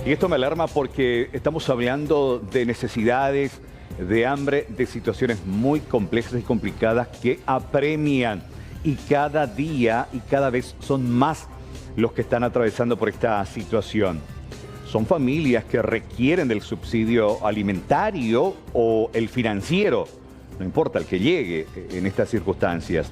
Y esto me alarma porque estamos hablando de necesidades, de hambre, de situaciones muy complejas y complicadas que apremian. Y cada día y cada vez son más los que están atravesando por esta situación. Son familias que requieren del subsidio alimentario o el financiero, no importa el que llegue en estas circunstancias.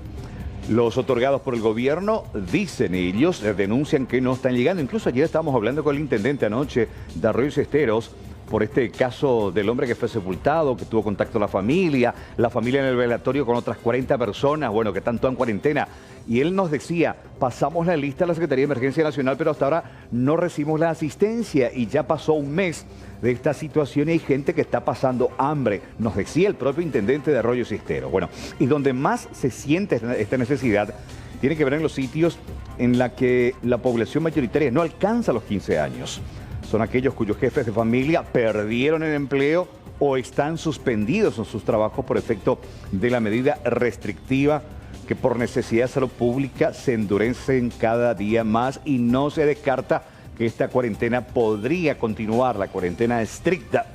Los otorgados por el gobierno, dicen ellos, denuncian que no están llegando. Incluso ayer estábamos hablando con el intendente anoche de Arroyo Cesteros por este caso del hombre que fue sepultado, que tuvo contacto con la familia en el velatorio con otras 40 personas, bueno, que están todas en cuarentena. Y él nos decía, pasamos la lista a la Secretaría de Emergencia Nacional, pero hasta ahora no recibimos la asistencia y ya pasó un mes de esta situación y hay gente que está pasando hambre, nos decía el propio intendente de Arroyo Cesteros. Bueno, y donde más se siente esta necesidad tiene que ver en los sitios en la que la población mayoritaria no alcanza los 15 años. Son aquellos cuyos jefes de familia perdieron el empleo o están suspendidos en sus trabajos por efecto de la medida restrictiva que por necesidad de salud pública se endurecen cada día más y no se descarta que esta cuarentena podría continuar, la cuarentena estricta,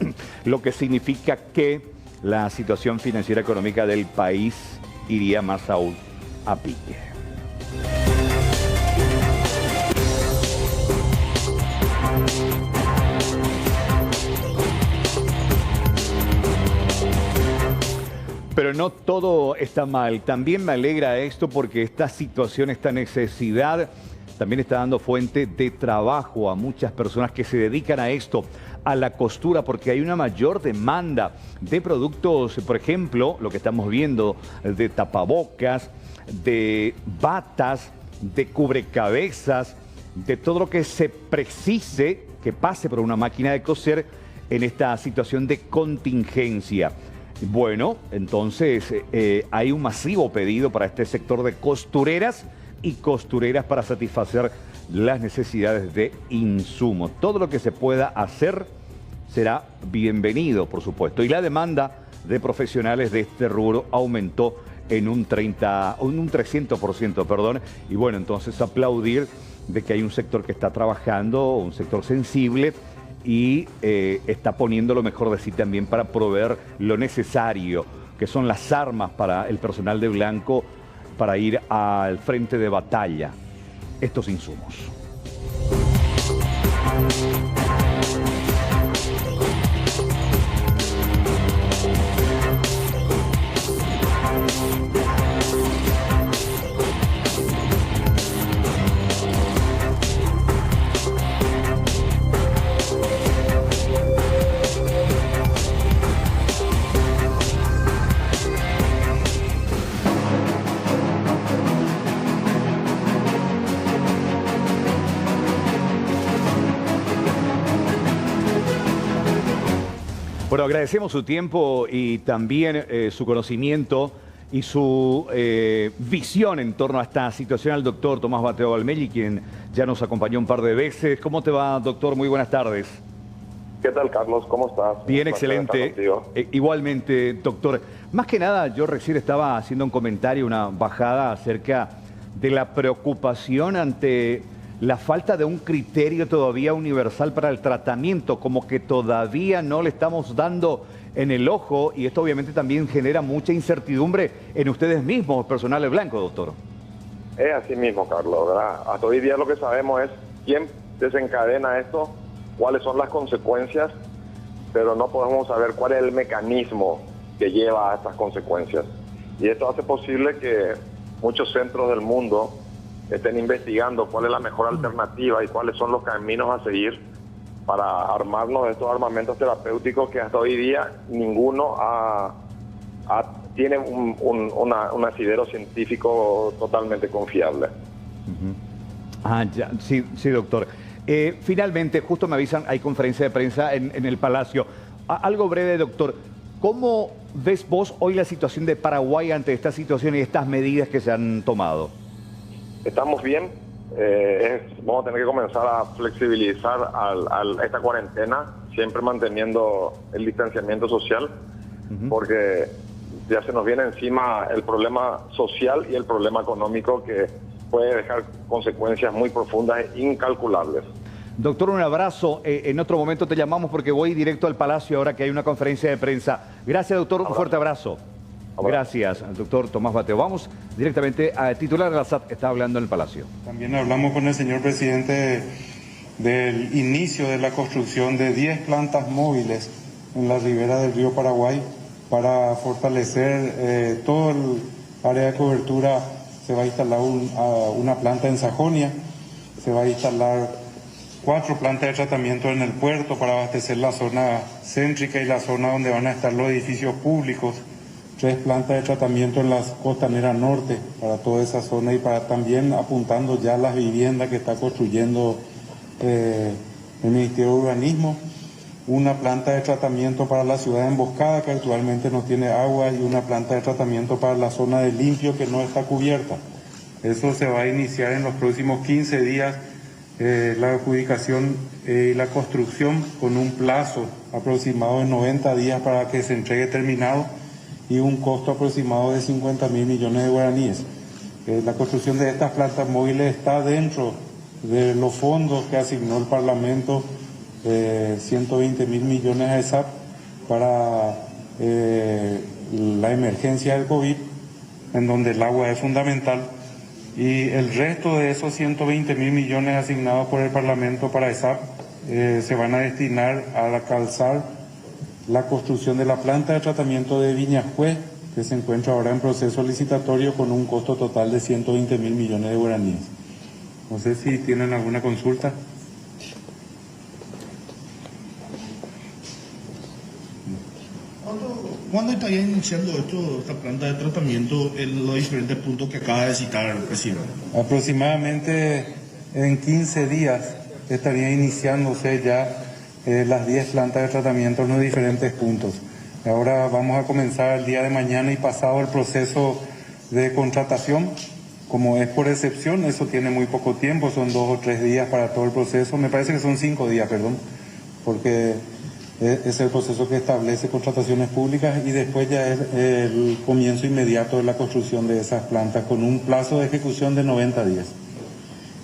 lo que significa que la situación financiera económica del país iría más aún a pique. Pero no todo está mal. También me alegra esto porque esta situación, esta necesidad, también está dando fuente de trabajo a muchas personas que se dedican a esto, a la costura, porque hay una mayor demanda de productos, por ejemplo, lo que estamos viendo, de tapabocas, de batas, de cubrecabezas, de todo lo que se precise que pase por una máquina de coser en esta situación de contingencia. Bueno, entonces hay un masivo pedido para este sector de costureras y costureras para satisfacer las necesidades de insumos. Todo lo que se pueda hacer será bienvenido, por supuesto. Y la demanda de profesionales de este rubro aumentó en un 300%, perdón. Y bueno, entonces aplaudir de que hay un sector que está trabajando, un sector sensible, y está poniendo lo mejor de sí también para proveer lo necesario, que son las armas para el personal de blanco para ir al frente de batalla, estos insumos. Bueno, agradecemos su tiempo y también su conocimiento y su visión en torno a esta situación al doctor Tomás Mateo Valmelli, quien ya nos acompañó un par de veces. ¿Cómo te va, doctor? Muy buenas tardes. ¿Qué tal, Carlos? ¿Cómo estás? Bien, excelente. Igualmente, doctor. Más que nada, yo recién estaba haciendo un comentario, una bajada acerca de la preocupación ante la falta de un criterio todavía universal para el tratamiento, como que todavía no le estamos dando en el ojo, y esto obviamente también genera mucha incertidumbre en ustedes mismos, personal de blanco, doctor. Es así mismo, Carlos, ¿verdad? Hasta hoy día lo que sabemos es quién desencadena esto, cuáles son las consecuencias, pero no podemos saber cuál es el mecanismo que lleva a estas consecuencias. Y esto hace posible que muchos centros del mundo estén investigando cuál es la mejor alternativa y cuáles son los caminos a seguir para armarnos de estos armamentos terapéuticos que hasta hoy día ninguno tiene un asidero científico totalmente confiable. Sí, sí, doctor. Finalmente, justo me avisan, hay conferencia de prensa en el Palacio. Algo breve, doctor. ¿Cómo ves vos hoy la situación de Paraguay ante esta situación y estas medidas que se han tomado? Estamos bien, vamos a tener que comenzar a flexibilizar esta cuarentena, siempre manteniendo el distanciamiento social, porque ya se nos viene encima el problema social y el problema económico que puede dejar consecuencias muy profundas e incalculables. Doctor, un abrazo. En otro momento te llamamos porque voy directo al Palacio ahora que hay una conferencia de prensa. Gracias, doctor. Un fuerte abrazo. Gracias, doctor Tomás Bateo. Vamos directamente al titular de la SAP, está hablando en el Palacio. También hablamos con el señor presidente del inicio de la construcción de 10 plantas móviles en la ribera del río Paraguay para fortalecer todo el área de cobertura. Se va a instalar una planta en Sajonia, se va a instalar 4 plantas de tratamiento en el puerto para abastecer la zona céntrica y la zona donde van a estar los edificios públicos, 3 plantas de tratamiento en la costanera norte para toda esa zona y para también apuntando ya las viviendas que está construyendo el Ministerio de Urbanismo, una planta de tratamiento para la ciudad de Emboscada que actualmente no tiene agua y una planta de tratamiento para la zona de Limpio que no está cubierta. Eso se va a iniciar en los próximos 15 días, la adjudicación y la construcción con un plazo aproximado de 90 días para que se entregue terminado y un costo aproximado de 50.000 millones de guaraníes. La construcción de estas plantas móviles está dentro de los fondos que asignó el Parlamento, 120.000 millones a ESAP para la emergencia del COVID, en donde el agua es fundamental, y el resto de esos 120.000 millones asignados por el Parlamento para ESAP se van a destinar a calzar la construcción de la planta de tratamiento de Viñascue, que se encuentra ahora en proceso licitatorio con un costo total de 120.000 millones de guaraníes. No sé si tienen alguna consulta. ¿Cuándo estaría iniciando esta planta de tratamiento en los diferentes puntos que acaba de citar el presidente? Aproximadamente en 15 días estaría iniciándose ya las 10 plantas de tratamiento en los diferentes puntos. Ahora vamos a comenzar el día de mañana y pasado el proceso de contratación. Como es por excepción, eso tiene muy poco tiempo, son 2 o 3 días para todo el proceso. Me parece que son 5 días, perdón, porque es el proceso que establece contrataciones públicas y después ya es el comienzo inmediato de la construcción de esas plantas con un plazo de ejecución de 90 días.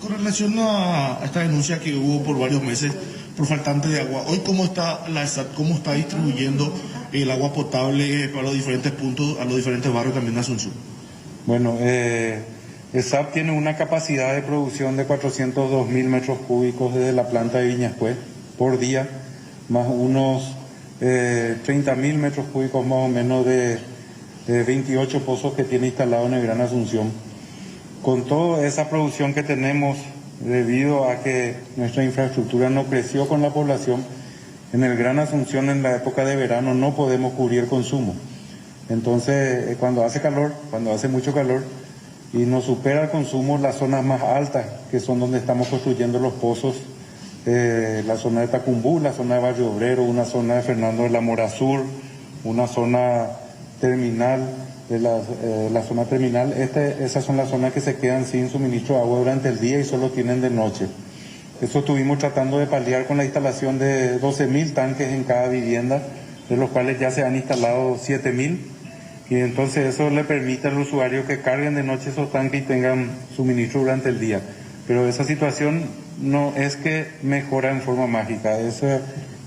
Con relación a esta denuncia que hubo por varios meses por faltante de agua, hoy ¿cómo está la ESAP, cómo está distribuyendo el agua potable para los diferentes puntos, a los diferentes barrios también de Asunción? Bueno, ESAP tiene una capacidad de producción de 402.000 metros cúbicos desde la planta de Viñascue por día, más unos 30.000 metros cúbicos más o menos de 28 pozos que tiene instalado en el Gran Asunción. Con toda esa producción que tenemos, debido a que nuestra infraestructura no creció con la población, en el Gran Asunción en la época de verano no podemos cubrir el consumo. Entonces, cuando hace calor, cuando hace mucho calor, y nos supera el consumo las zonas más altas, que son donde estamos construyendo los pozos, la zona de Tacumbú, la zona de Barrio Obrero, una zona de Fernando de la Mora Sur, una zona terminal, la zona terminal, esas son las zonas que se quedan sin suministro de agua durante el día y solo tienen de noche. Eso estuvimos tratando de paliar con la instalación de 12.000 tanques en cada vivienda, de los cuales ya se han instalado 7.000, y entonces eso le permite al usuario que carguen de noche esos tanques y tengan suministro durante el día. Pero esa situación no es que mejora en forma mágica, eso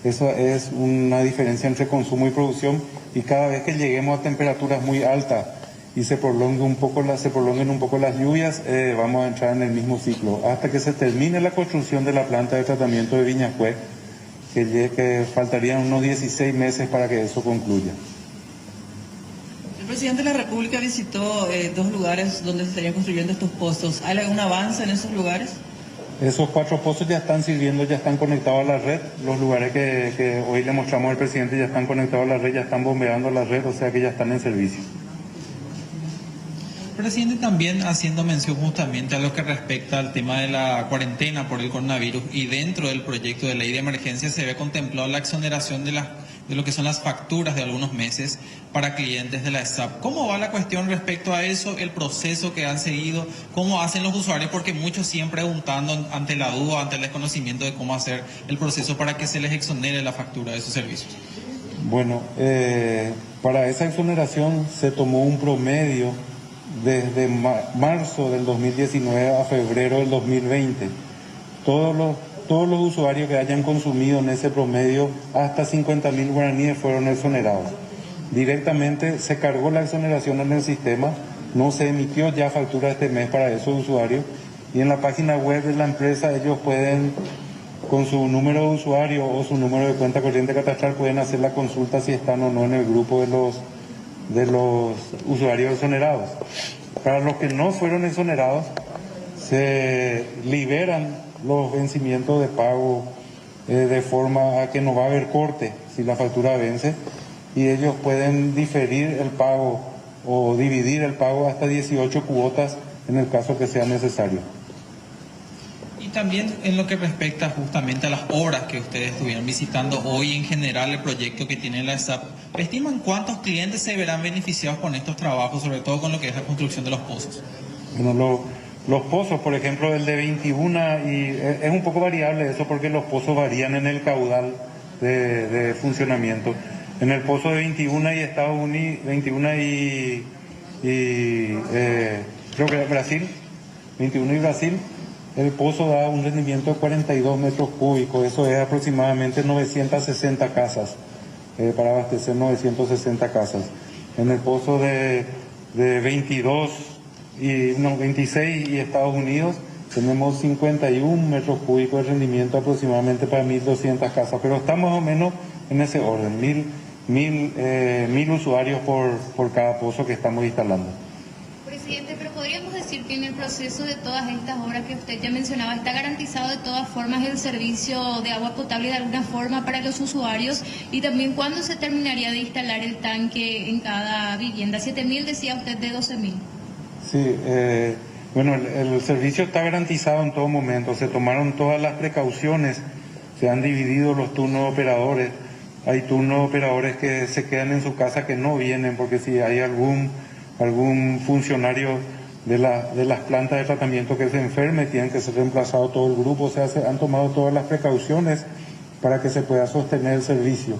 es una diferencia entre consumo y producción, y cada vez que lleguemos a temperaturas muy altas y se prolonguen un poco las lluvias, vamos a entrar en el mismo ciclo, hasta que se termine la construcción de la planta de tratamiento de Viñascue, que faltarían unos 16 meses para que eso concluya. El presidente de la República visitó 2 lugares donde se estarían construyendo estos pozos. ¿Hay algún avance en esos lugares? Esos 4 pozos ya están sirviendo, ya están conectados a la red. Los lugares que hoy le mostramos al presidente ya están conectados a la red, ya están bombeando la red, o sea que ya están en servicio. Presidente, también haciendo mención justamente a lo que respecta al tema de la cuarentena por el coronavirus, y dentro del proyecto de ley de emergencia se ve contemplado la exoneración de lo que son las facturas de algunos meses para clientes de la ESAP. ¿Cómo va la cuestión respecto a eso, el proceso que han seguido, cómo hacen los usuarios? Porque muchos siguen preguntando ante la duda, ante el desconocimiento de cómo hacer el proceso para que se les exonere la factura de esos servicios. Bueno, para esa exoneración se tomó un promedio desde marzo del 2019 a febrero del 2020. Todos los todos los usuarios que hayan consumido en ese promedio hasta 50.000 guaraníes fueron exonerados. Directamente se cargó la exoneración en el sistema, no se emitió ya factura este mes para esos usuarios, y en la página web de la empresa ellos pueden, con su número de usuario o su número de cuenta corriente catastral, pueden hacer la consulta si están o no en el grupo de los usuarios exonerados. Para los que no fueron exonerados, se liberan los vencimientos de pago de forma a que no va a haber corte si la factura vence, y ellos pueden diferir el pago o dividir el pago hasta 18 cuotas en el caso que sea necesario. Y también en lo que respecta justamente a las horas que ustedes estuvieron visitando hoy, en general el proyecto que tiene la SAP, ¿estiman cuántos clientes se verán beneficiados con estos trabajos, sobre todo con lo que es la construcción de los pozos? Bueno, los pozos, por ejemplo, el de 21, y es un poco variable eso porque los pozos varían en el caudal de funcionamiento. En el pozo de 21 y Estados Unidos, 21 creo que Brasil, 21 y Brasil, el pozo da un rendimiento de 42 metros cúbicos, eso es aproximadamente 960 casas, para abastecer 960 casas. En el pozo de 26 y Estados Unidos tenemos 51 metros cúbicos de rendimiento aproximadamente para 1.200 casas, pero está más o menos en ese orden, 1.000 usuarios por cada pozo que estamos instalando. Presidente, pero podríamos decir que en el proceso de todas estas obras que usted ya mencionaba, ¿está garantizado de todas formas el servicio de agua potable de alguna forma para los usuarios? Y también, ¿cuándo se terminaría de instalar el tanque en cada vivienda? 7.000 decía usted, de 12.000. Sí, bueno, el servicio está garantizado en todo momento, se tomaron todas las precauciones, se han dividido los turnos operadores, hay turnos operadores que se quedan en su casa que no vienen porque si hay algún funcionario de las plantas de tratamiento que se enferme, tienen que ser reemplazados todo el grupo, o sea, se han tomado todas las precauciones para que se pueda sostener el servicio.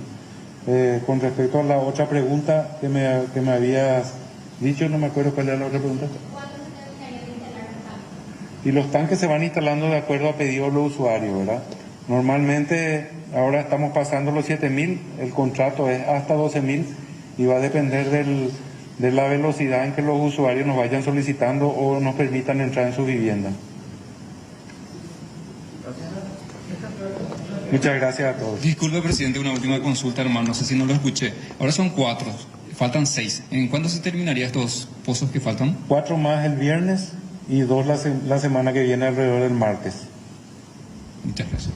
Con respecto a la otra pregunta que me habías dicho, no me acuerdo cuál era la otra pregunta. Y los tanques se van instalando de acuerdo a pedido de los usuarios, ¿verdad? Normalmente ahora estamos pasando los 7.000, el contrato es hasta 12.000 y va a depender de la velocidad en que los usuarios nos vayan solicitando o nos permitan entrar en su vivienda. Muchas gracias a todos. Disculpe, presidente, una última consulta, hermano, no sé si no lo escuché. Ahora son 4, faltan 6. ¿En cuándo se terminaría estos pozos que faltan? 4 más el viernes y 2 la semana que viene alrededor del martes. Muchas gracias.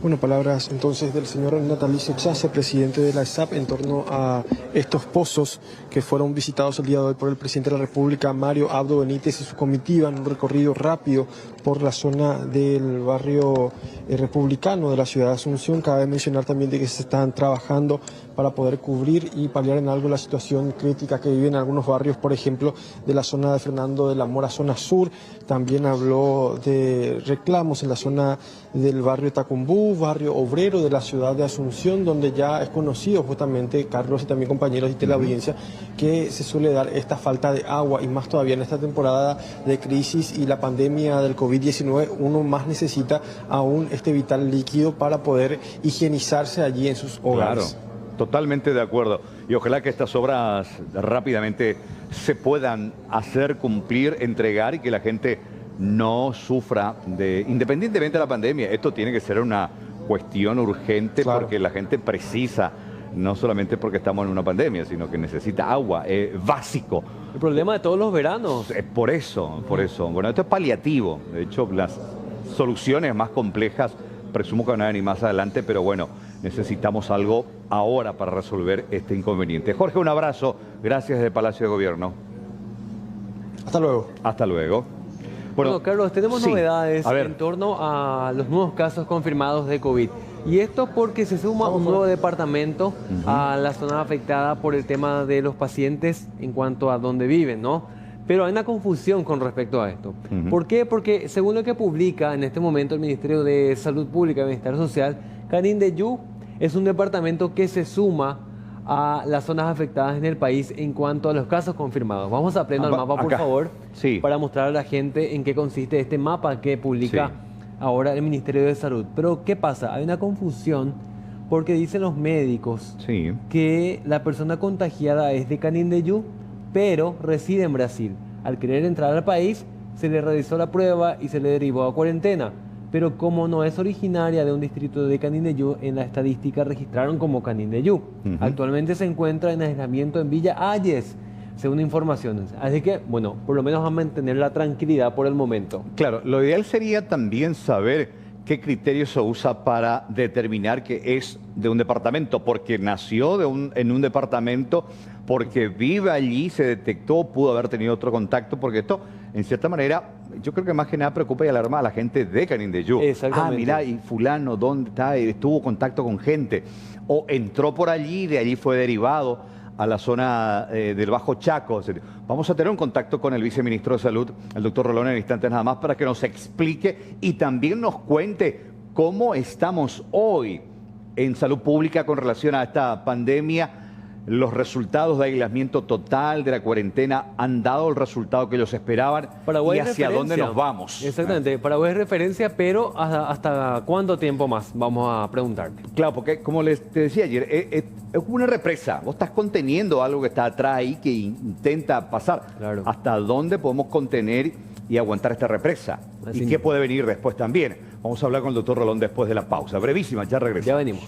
Bueno, palabras entonces del señor Natalicio Chase, presidente de la SAP, en torno a estos pozos que fueron visitados el día de hoy por el presidente de la República, Mario Abdo Benítez, y su comitiva en un recorrido rápido por la zona del barrio republicano de la ciudad de Asunción. Cabe mencionar también de que se están trabajando para poder cubrir y paliar en algo la situación crítica que viven algunos barrios, por ejemplo, de la zona de Fernando de la Mora, zona sur. También habló de reclamos en la zona del barrio Tacumbú, barrio obrero de la ciudad de Asunción, donde ya es conocido justamente, Carlos y también compañeros de la audiencia, que se suele dar esta falta de agua, y más todavía en esta temporada de crisis y la pandemia del COVID-19, uno más necesita aún este vital líquido para poder higienizarse allí en sus hogares. Claro. Totalmente de acuerdo. Y ojalá que estas obras rápidamente se puedan hacer cumplir, entregar, y que la gente no sufra independientemente de la pandemia. Esto tiene que ser una cuestión urgente, claro, porque la gente precisa, no solamente porque estamos en una pandemia, sino que necesita agua, básico. El problema de todos los veranos. Por eso. Bueno, esto es paliativo. De hecho, las soluciones más complejas presumo que van a venir más adelante, pero bueno, necesitamos algo ahora para resolver este inconveniente. Jorge, un abrazo. Gracias desde Palacio de Gobierno. Hasta luego. Hasta luego. Bueno, Carlos, tenemos novedades en torno a los nuevos casos confirmados de COVID. Y esto porque se suma un nuevo departamento a la zona afectada por el tema de los pacientes en cuanto a dónde viven, ¿no? Pero hay una confusión con respecto a esto. ¿Por qué? Porque según lo que publica en este momento el Ministerio de Salud Pública y Bienestar Social, Canindeyú es un departamento que se suma a las zonas afectadas en el país en cuanto a los casos confirmados. Vamos a pleno al mapa, por favor, para mostrar a la gente en qué consiste este mapa que publica ahora el Ministerio de Salud. Pero ¿qué pasa? Hay una confusión porque dicen los médicos que la persona contagiada es de Canindeyú, pero reside en Brasil. Al querer entrar al país, se le realizó la prueba y se le derivó a cuarentena. Pero como no es originaria de un distrito de Canindeyú, en la estadística registraron como Canindeyú. Actualmente se encuentra en aislamiento en Villa Ayes, según informaciones. Así que, bueno, por lo menos a mantener la tranquilidad por el momento. Claro, lo ideal sería también saber qué criterio se usa para determinar que es de un departamento, porque nació en un departamento, porque vive allí, se detectó, pudo haber tenido otro contacto, porque esto, en cierta manera, yo creo que más que nada preocupa y alarma a la gente de Canindeyú. Exactamente. Mira, y fulano, ¿dónde está? Estuvo en contacto con gente. O entró por allí, de allí fue derivado a la zona del Bajo Chaco. Vamos a tener un contacto con el viceministro de Salud, el doctor Rolón, en instantes nada más, para que nos explique y también nos cuente cómo estamos hoy en salud pública con relación a esta pandemia. Los resultados de aislamiento total de la cuarentena han dado el resultado que ellos esperaban. Paraguay y hacia dónde nos vamos. Exactamente, Paraguay es referencia, pero ¿hasta cuánto tiempo más? Vamos a preguntarte. Claro, porque como te decía ayer, es como una represa. Vos estás conteniendo algo que está atrás ahí que intenta pasar. Claro. ¿Hasta dónde podemos contener y aguantar esta represa? Así ¿Y qué puede venir después también? Vamos a hablar con el doctor Rolón después de la pausa. Brevísima, ya regresamos. Ya venimos.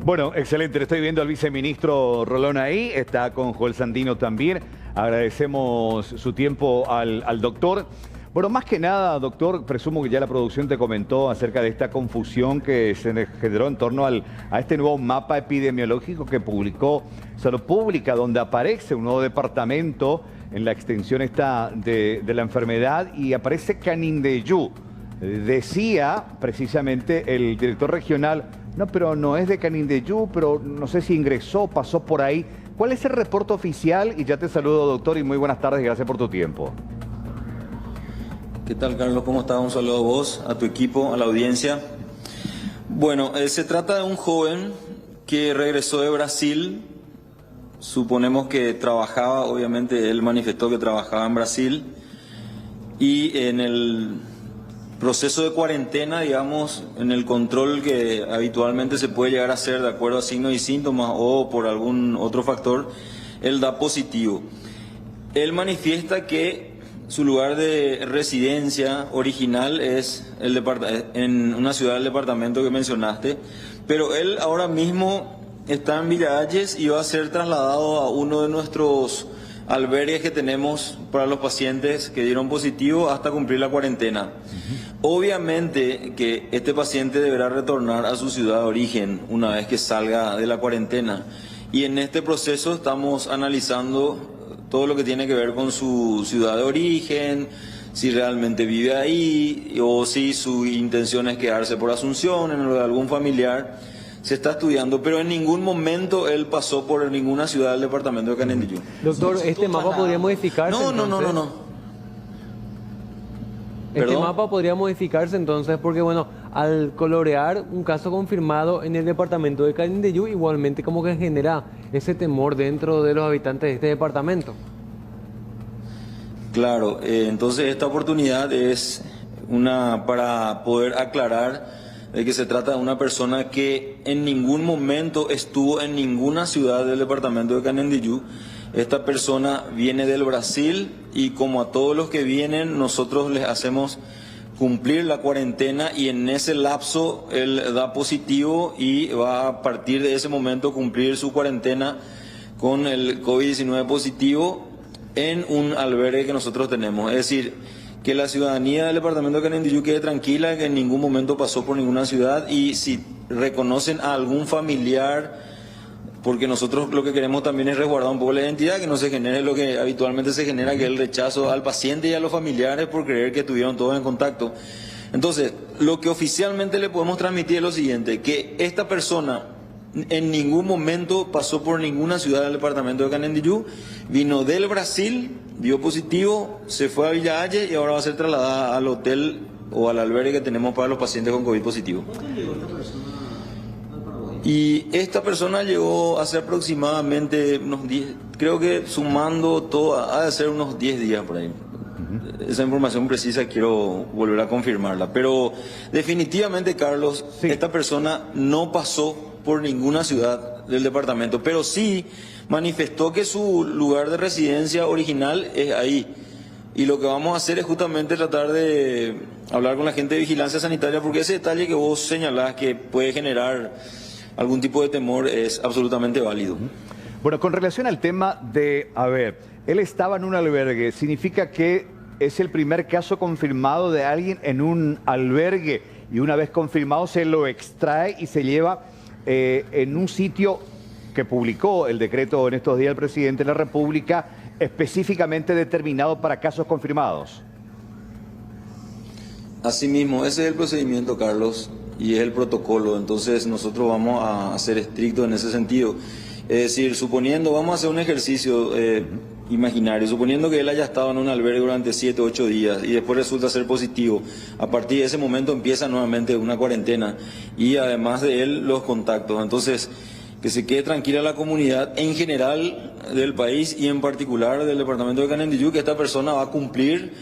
Bueno, excelente. Le estoy viendo al viceministro Rolón ahí. Está con Joel Sandino también. Agradecemos su tiempo al doctor. Bueno, más que nada, doctor, presumo que ya la producción te comentó acerca de esta confusión que se generó en torno a este nuevo mapa epidemiológico que publicó Salud Pública, donde aparece un nuevo departamento en la extensión esta de la enfermedad y aparece Canindeyú. Decía precisamente el director regional, no, pero no es de Canindeyú, pero no sé si ingresó, pasó por ahí. ¿Cuál es el reporte oficial? Y ya te saludo, doctor, y muy buenas tardes, gracias por tu tiempo. ¿Qué tal, Carlos? ¿Cómo estás? Un saludo a vos, a tu equipo, a la audiencia. Bueno, se trata de un joven que regresó de Brasil. Suponemos que trabajaba, obviamente él manifestó que trabajaba en Brasil. Y en el proceso de cuarentena, digamos, en el control que habitualmente se puede llegar a hacer de acuerdo a signos y síntomas o por algún otro factor, él da positivo. Él manifiesta que su lugar de residencia original es en una ciudad del departamento que mencionaste, pero él ahora mismo está en Villa Ayes y va a ser trasladado a uno de nuestros albergues que tenemos para los pacientes que dieron positivo hasta cumplir la cuarentena. Obviamente que este paciente deberá retornar a su ciudad de origen una vez que salga de la cuarentena. Y en este proceso estamos analizando todo lo que tiene que ver con su ciudad de origen, si realmente vive ahí o si su intención es quedarse por Asunción, en lo de algún familiar. Se está estudiando, pero en ningún momento él pasó por ninguna ciudad del departamento de Canindeyú. Doctor, ¿este mapa podría modificarse? No. Este mapa podría modificarse entonces porque, bueno, al colorear un caso confirmado en el departamento de Canindeyú, igualmente como que genera ese temor dentro de los habitantes de este departamento. Claro, entonces esta oportunidad es una para poder aclarar de que se trata de una persona que en ningún momento estuvo en ninguna ciudad del departamento de Canindeyú. Esta persona viene del Brasil y como a todos los que vienen, nosotros les hacemos cumplir la cuarentena y en ese lapso él da positivo y va a partir de ese momento cumplir su cuarentena con el COVID-19 positivo en un albergue que nosotros tenemos. Es decir, que la ciudadanía del departamento de Canindeyú quede tranquila, que en ningún momento pasó por ninguna ciudad y si reconocen a algún familiar, porque nosotros lo que queremos también es resguardar un poco la identidad, que no se genere lo que habitualmente se genera, que es el rechazo al paciente y a los familiares por creer que estuvieron todos en contacto. Entonces, lo que oficialmente le podemos transmitir es lo siguiente, que esta persona en ningún momento pasó por ninguna ciudad del departamento de Canindeyú, vino del Brasil, dio positivo, se fue a Villa Ayes y ahora va a ser trasladada al hotel o al albergue que tenemos para los pacientes con COVID positivo. Y esta persona llegó hace aproximadamente unos 10, creo que sumando todo, ha de ser unos 10 días por ahí. Esa información precisa quiero volver a confirmarla. Pero definitivamente, Carlos, esta persona no pasó por ninguna ciudad del departamento, pero sí manifestó que su lugar de residencia original es ahí. Y lo que vamos a hacer es justamente tratar de hablar con la gente de vigilancia sanitaria, porque ese detalle que vos señalás que puede generar algún tipo de temor es absolutamente válido. Bueno, con relación al tema de, él estaba en un albergue, ¿significa que es el primer caso confirmado de alguien en un albergue y una vez confirmado se lo extrae y se lleva en un sitio que publicó el decreto en estos días el presidente de la República específicamente determinado para casos confirmados? Asimismo, ese es el procedimiento, Carlos, y es el protocolo. Entonces nosotros vamos a ser estrictos en ese sentido. Es decir, suponiendo, vamos a hacer un ejercicio imaginario, suponiendo que él haya estado en un albergue durante 7 o 8 días y después resulta ser positivo, a partir de ese momento empieza nuevamente una cuarentena y además de él los contactos. Entonces, que se quede tranquila la comunidad en general del país y en particular del departamento de Canindeyú, que esta persona va a cumplir,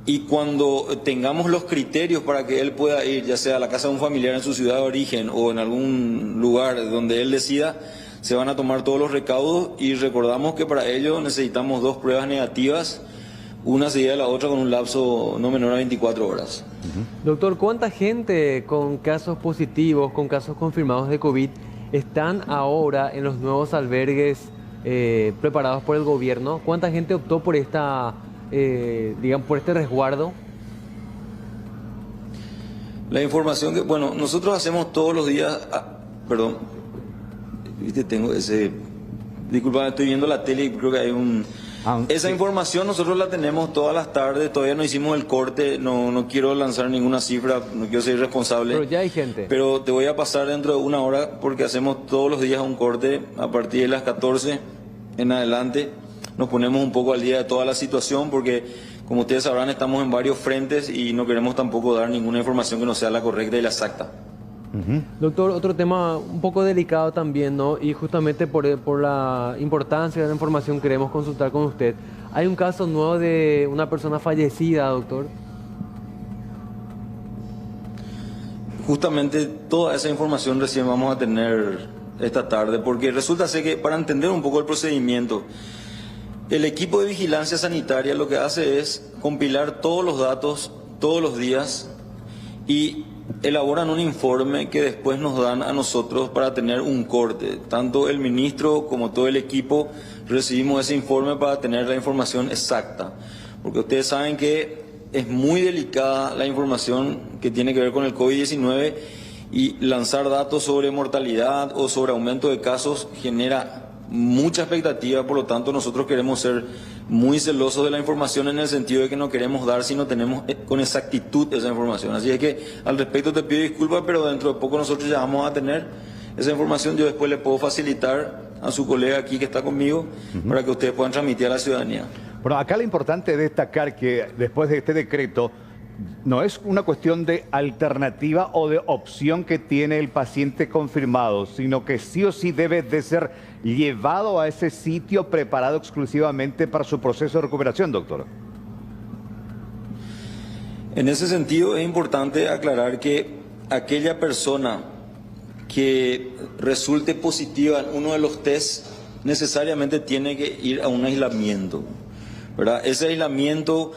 y cuando tengamos los criterios para que él pueda ir, ya sea a la casa de un familiar en su ciudad de origen o en algún lugar donde él decida, se van a tomar todos los recaudos, y recordamos que para ello necesitamos 2 pruebas negativas, una seguida de la otra con un lapso no menor a 24 horas. Doctor, ¿cuánta gente con casos positivos, con casos confirmados de COVID, están ahora en los nuevos albergues preparados por el gobierno? ¿Cuánta gente optó por esta, por este resguardo? La información que, bueno, nosotros hacemos todos los días, tengo ese, disculpa, estoy viendo la tele y creo que hay un... Esa información nosotros la tenemos todas las tardes, todavía no hicimos el corte, no quiero lanzar ninguna cifra, no quiero ser irresponsable. Pero ya hay gente. Pero te voy a pasar dentro de una hora porque hacemos todos los días un corte a partir de las 14 en adelante. Nos ponemos un poco al día de toda la situación porque, como ustedes sabrán, estamos en varios frentes y no queremos tampoco dar ninguna información que no sea la correcta y la exacta. Doctor, otro tema un poco delicado también, ¿no? Y justamente por la importancia de la información queremos consultar con usted. Hay un caso nuevo de una persona fallecida, doctor. Justamente toda esa información recién vamos a tener esta tarde, porque resulta ser que, para entender un poco el procedimiento, el equipo de vigilancia sanitaria lo que hace es compilar todos los datos todos los días y elaboran un informe que después nos dan a nosotros para tener un corte. Tanto el ministro como todo el equipo recibimos ese informe para tener la información exacta, porque ustedes saben que es muy delicada la información que tiene que ver con el COVID-19 y lanzar datos sobre mortalidad o sobre aumento de casos genera mucha expectativa. Por lo tanto, nosotros queremos ser muy celosos de la información en el sentido de que no queremos dar si no tenemos con exactitud esa información. Así es que al respecto te pido disculpas, pero dentro de poco nosotros ya vamos a tener esa información. Yo después le puedo facilitar a su colega aquí que está conmigo para que ustedes puedan transmitir a la ciudadanía. Bueno, acá lo importante es destacar que después de este decreto no es una cuestión de alternativa o de opción que tiene el paciente confirmado, sino que sí o sí debe de ser llevado a ese sitio preparado exclusivamente para su proceso de recuperación, doctor. En ese sentido es importante aclarar que aquella persona que resulte positiva en uno de los test necesariamente tiene que ir a un aislamiento, ¿verdad? Ese aislamiento,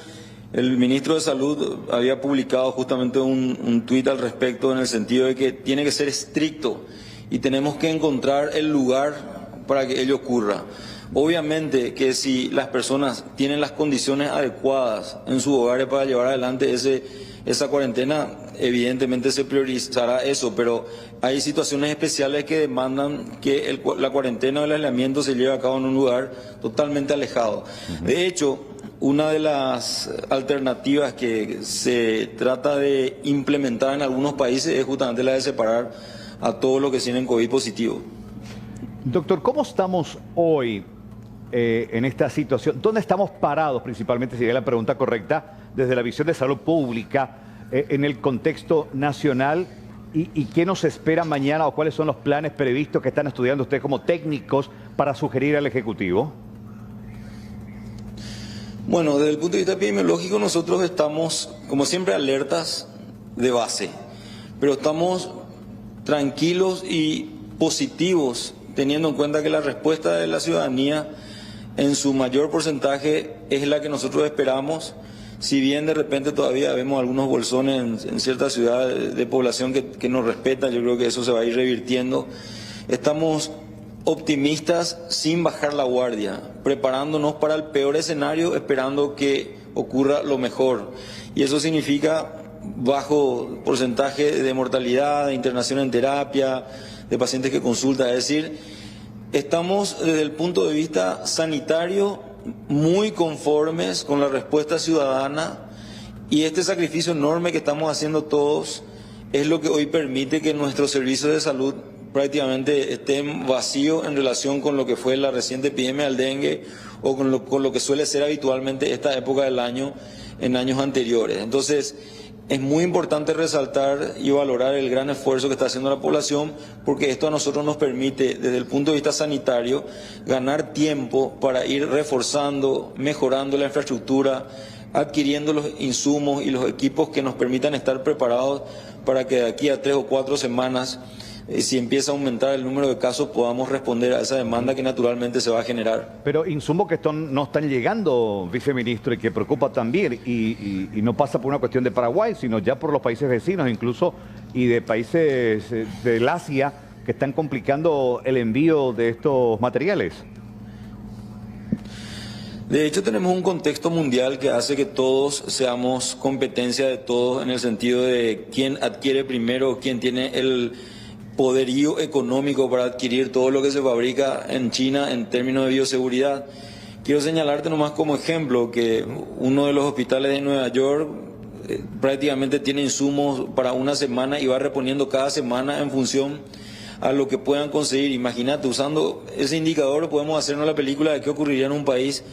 el ministro de Salud había publicado justamente un tuit al respecto, en el sentido de que tiene que ser estricto y tenemos que encontrar el lugar para que ello ocurra. Obviamente que si las personas tienen las condiciones adecuadas en sus hogares para llevar adelante esa cuarentena, evidentemente se priorizará eso, pero hay situaciones especiales que demandan que la cuarentena o el aislamiento se lleve a cabo en un lugar totalmente alejado. De hecho, una de las alternativas que se trata de implementar en algunos países es justamente la de separar a todos los que tienen COVID positivo. Doctor, ¿cómo estamos hoy en esta situación? ¿Dónde estamos parados principalmente, sería la pregunta correcta, desde la visión de salud pública, en el contexto nacional y qué nos espera mañana o cuáles son los planes previstos que están estudiando ustedes como técnicos para sugerir al Ejecutivo. Bueno, desde el punto de vista epidemiológico nosotros estamos, como siempre, alertas de base, pero estamos tranquilos y positivos teniendo en cuenta que la respuesta de la ciudadanía en su mayor porcentaje es la que nosotros esperamos. Si bien de repente todavía vemos algunos bolsones en ciertas ciudades de población que nos respetan, yo creo que eso se va a ir revirtiendo. Estamos optimistas sin bajar la guardia, preparándonos para el peor escenario, esperando que ocurra lo mejor. Y eso significa bajo porcentaje de mortalidad, de internación en terapia, de pacientes que consultan. Es decir, estamos desde el punto de vista sanitario muy conformes con la respuesta ciudadana, y este sacrificio enorme que estamos haciendo todos es lo que hoy permite que nuestros servicios de salud prácticamente estén vacíos en relación con lo que fue la reciente epidemia del dengue o con lo que suele ser habitualmente esta época del año en años anteriores. Entonces, es muy importante resaltar y valorar el gran esfuerzo que está haciendo la población, porque esto a nosotros nos permite, desde el punto de vista sanitario, ganar tiempo para ir reforzando, mejorando la infraestructura, adquiriendo los insumos y los equipos que nos permitan estar preparados para que de aquí a 3 o 4 semanas, si empieza a aumentar el número de casos, podamos responder a esa demanda que naturalmente se va a generar. Pero insumos que no están llegando, viceministro, y que preocupa también, y no pasa por una cuestión de Paraguay, sino ya por los países vecinos incluso, y de países del Asia, que están complicando el envío de estos materiales. De hecho, tenemos un contexto mundial que hace que todos seamos competencia de todos, en el sentido de quién adquiere primero, quién tiene el poderío económico para adquirir todo lo que se fabrica en China en términos de bioseguridad. Quiero señalarte nomás como ejemplo que uno de los hospitales de Nueva York prácticamente tiene insumos para una semana y va reponiendo cada semana en función a lo que puedan conseguir. Imagínate, usando ese indicador podemos hacernos la película de qué ocurriría en un país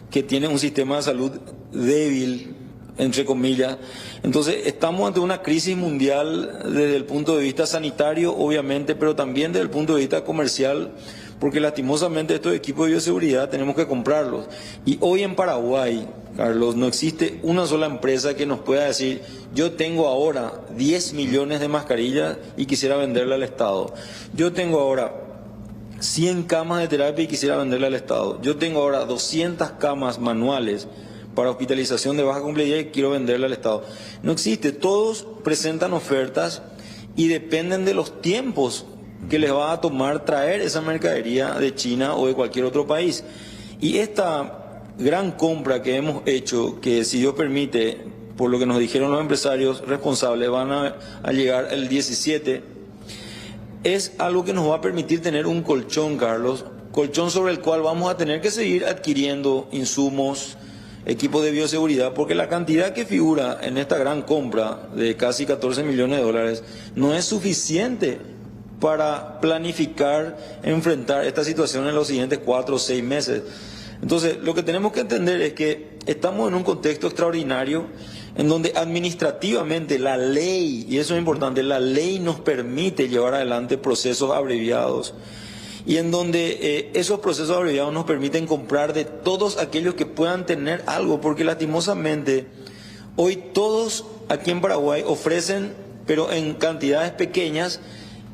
que tiene un sistema de salud débil, entre comillas. Entonces, estamos ante una crisis mundial desde el punto de vista sanitario, obviamente, pero también desde el punto de vista comercial, porque lastimosamente estos equipos de bioseguridad tenemos que comprarlos. Y hoy en Paraguay, Carlos, no existe una sola empresa que nos pueda decir: yo tengo ahora 10 millones de mascarillas y quisiera venderle al Estado. Yo tengo ahora 100 camas de terapia y quisiera venderle al Estado. Yo tengo ahora 200 camas manuales para hospitalización de baja complejidad y quiero venderle al Estado. No existe. Todos presentan ofertas y dependen de los tiempos que les va a tomar traer esa mercadería de China o de cualquier otro país. Y esta gran compra que hemos hecho, que si Dios permite, por lo que nos dijeron los empresarios responsables, van a llegar el 17, es algo que nos va a permitir tener un colchón, Carlos, colchón sobre el cual vamos a tener que seguir adquiriendo insumos, equipos de bioseguridad, porque la cantidad que figura en esta gran compra de casi 14 millones de dólares no es suficiente para planificar, enfrentar esta situación en los siguientes 4 o 6 meses. Entonces, lo que tenemos que entender es que estamos en un contexto extraordinario en donde administrativamente la ley, y eso es importante, la ley nos permite llevar adelante procesos abreviados, y en donde esos procesos abreviados nos permiten comprar de todos aquellos que puedan tener algo, porque lastimosamente hoy todos aquí en Paraguay ofrecen, pero en cantidades pequeñas,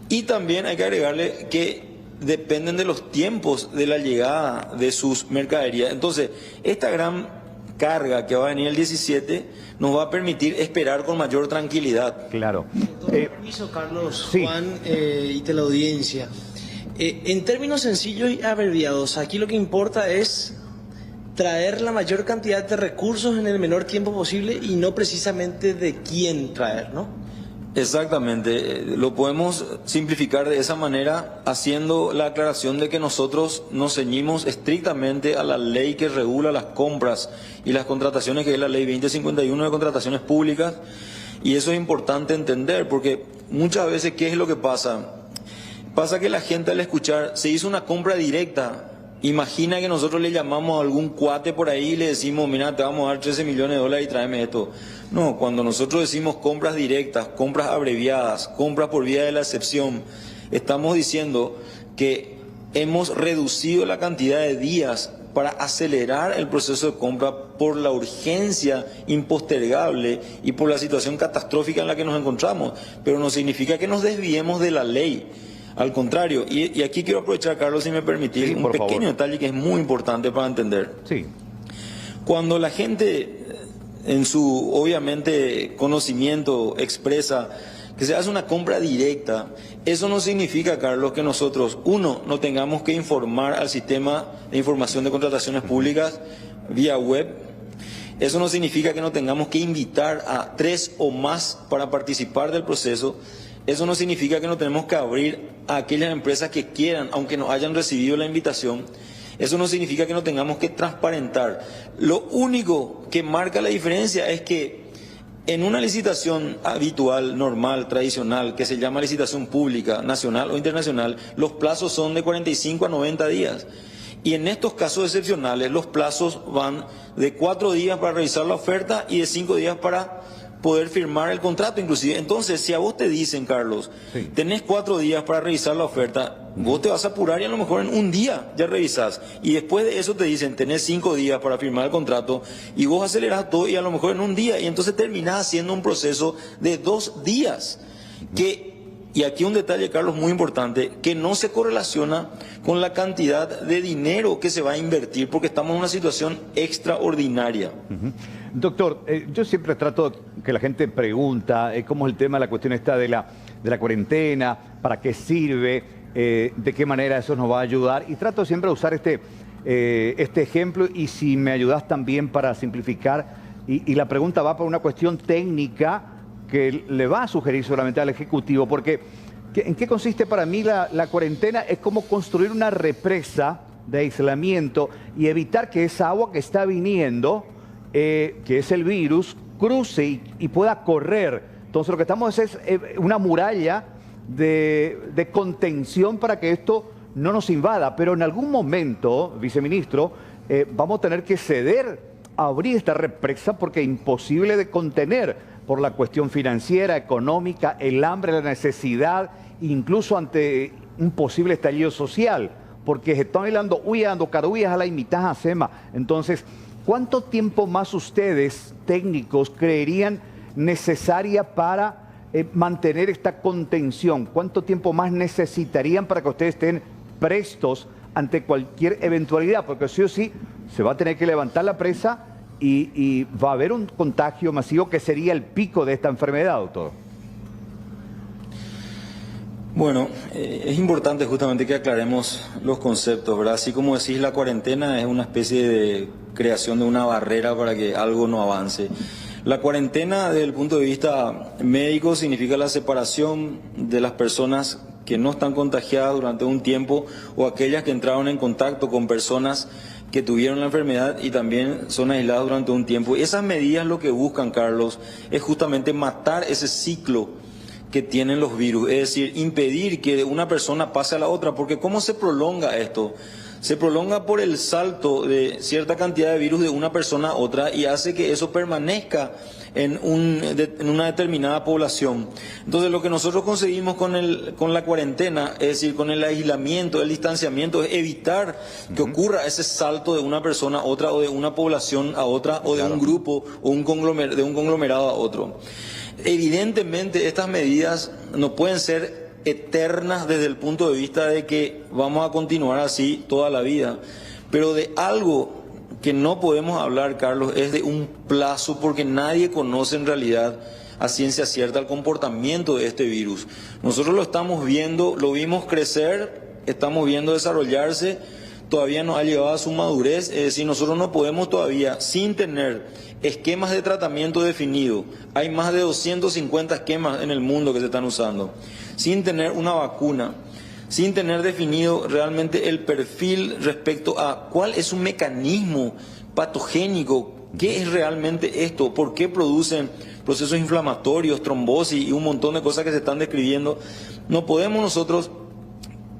y también hay que agregarle que dependen de los tiempos de la llegada de sus mercaderías. Entonces, esta gran carga que va a venir el 17 nos va a permitir esperar con mayor tranquilidad. Claro. Con permiso, Carlos, sí. Juan y de la audiencia. En términos sencillos y abreviados, aquí lo que importa es traer la mayor cantidad de recursos en el menor tiempo posible y no precisamente de quién traer, ¿no? Exactamente, lo podemos simplificar de esa manera haciendo la aclaración de que nosotros nos ceñimos estrictamente a la ley que regula las compras y las contrataciones, que es la ley 2051 de contrataciones públicas, y eso es importante entender porque muchas veces, ¿qué es lo que pasa? Pasa que la gente al escuchar se hizo una compra directa Imagina que nosotros le llamamos a algún cuate por ahí y le decimos, mira, te vamos a dar 13 millones de dólares y tráeme esto. No, cuando nosotros decimos compras directas, compras abreviadas, compras por vía de la excepción, estamos diciendo que hemos reducido la cantidad de días para acelerar el proceso de compra por la urgencia impostergable y por la situación catastrófica en la que nos encontramos. Pero no significa que nos desviemos de la ley. Al contrario, y aquí quiero aprovechar, Carlos, si me permitís, un pequeño detalle que es muy importante para entender. Sí. Cuando la gente, en su, obviamente, conocimiento, expresa que se hace una compra directa, eso no significa, Carlos, que nosotros, uno, no tengamos que informar al sistema de información de contrataciones públicas vía web. Eso no significa que no tengamos que invitar a 3 o más para participar del proceso. Eso no significa que no tenemos que abrir a aquellas empresas que quieran, aunque no hayan recibido la invitación. Eso no significa que no tengamos que transparentar. Lo único que marca la diferencia es que en una licitación habitual, normal, tradicional, que se llama licitación pública, nacional o internacional, los plazos son de 45 a 90 días. Y en estos casos excepcionales, los plazos van de 4 días para revisar la oferta y de 5 días para poder firmar el contrato inclusive. Entonces, si a vos te dicen, Carlos, sí, tenés 4 días para revisar la oferta, vos te vas a apurar y a lo mejor en un día ya revisás. Y después de eso te dicen, tenés 5 días para firmar el contrato y vos acelerás todo y a lo mejor en un día. Y entonces terminás haciendo un proceso de 2 días. Y aquí un detalle, Carlos, muy importante, que no se correlaciona con la cantidad de dinero que se va a invertir, porque estamos en una situación extraordinaria. Doctor, yo siempre trato que la gente pregunta cómo es el tema, la cuestión está de la cuarentena, para qué sirve, de qué manera eso nos va a ayudar, y trato siempre de usar este ejemplo, y si me ayudas también para simplificar, y la pregunta va por una cuestión técnica que le va a sugerir solamente al Ejecutivo, porque ¿en qué consiste para mí la cuarentena? Es como construir una represa de aislamiento y evitar que esa agua que está viniendo, que es el virus, cruce y pueda correr. Entonces lo que estamos es una muralla de contención para que esto no nos invada, pero en algún momento, viceministro, vamos a tener que ceder a abrir esta represa porque es imposible de contener por la cuestión financiera, económica, el hambre, la necesidad, incluso ante un posible estallido social, porque se están hablando, huyendo, caruillas a la imitaja sema. Entonces, ¿cuánto tiempo más ustedes, técnicos, creerían necesaria para mantener esta contención? ¿Cuánto tiempo más necesitarían para que ustedes estén prestos ante cualquier eventualidad? Porque sí o sí se va a tener que levantar la presa y va a haber un contagio masivo que sería el pico de esta enfermedad, doctor. Bueno, es importante justamente que aclaremos los conceptos, ¿verdad? Así como decís, la cuarentena es una especie de creación de una barrera para que algo no avance. La cuarentena, desde el punto de vista médico, significa la separación de las personas que no están contagiadas durante un tiempo o aquellas que entraron en contacto con personas que tuvieron la enfermedad y también son aisladas durante un tiempo. Esas medidas lo que buscan, Carlos, es justamente matar ese ciclo que tienen los virus, es decir, impedir que una persona pase a la otra, porque ¿cómo se prolonga esto? Se prolonga por el salto de cierta cantidad de virus de una persona a otra y hace que eso permanezca en una determinada población. Entonces lo que nosotros conseguimos con la cuarentena, es decir, con el aislamiento, el distanciamiento, es evitar que ocurra ese salto de una persona a otra o de una población a otra o de un grupo o de un conglomerado a otro. Evidentemente estas medidas no pueden ser eternas desde el punto de vista de que vamos a continuar así toda la vida, pero de algo que no podemos hablar, Carlos, es de un plazo, porque nadie conoce en realidad a ciencia cierta el comportamiento de este virus. Nosotros lo estamos viendo, lo vimos crecer, estamos viendo desarrollarse, todavía no ha llegado a su madurez, es decir, nosotros no podemos todavía, sin tener esquemas de tratamiento definidos, hay más de 250 esquemas en el mundo que se están usando, sin tener una vacuna, sin tener definido realmente el perfil respecto a cuál es un mecanismo patogénico, qué es realmente esto, por qué producen procesos inflamatorios, trombosis y un montón de cosas que se están describiendo. No podemos nosotros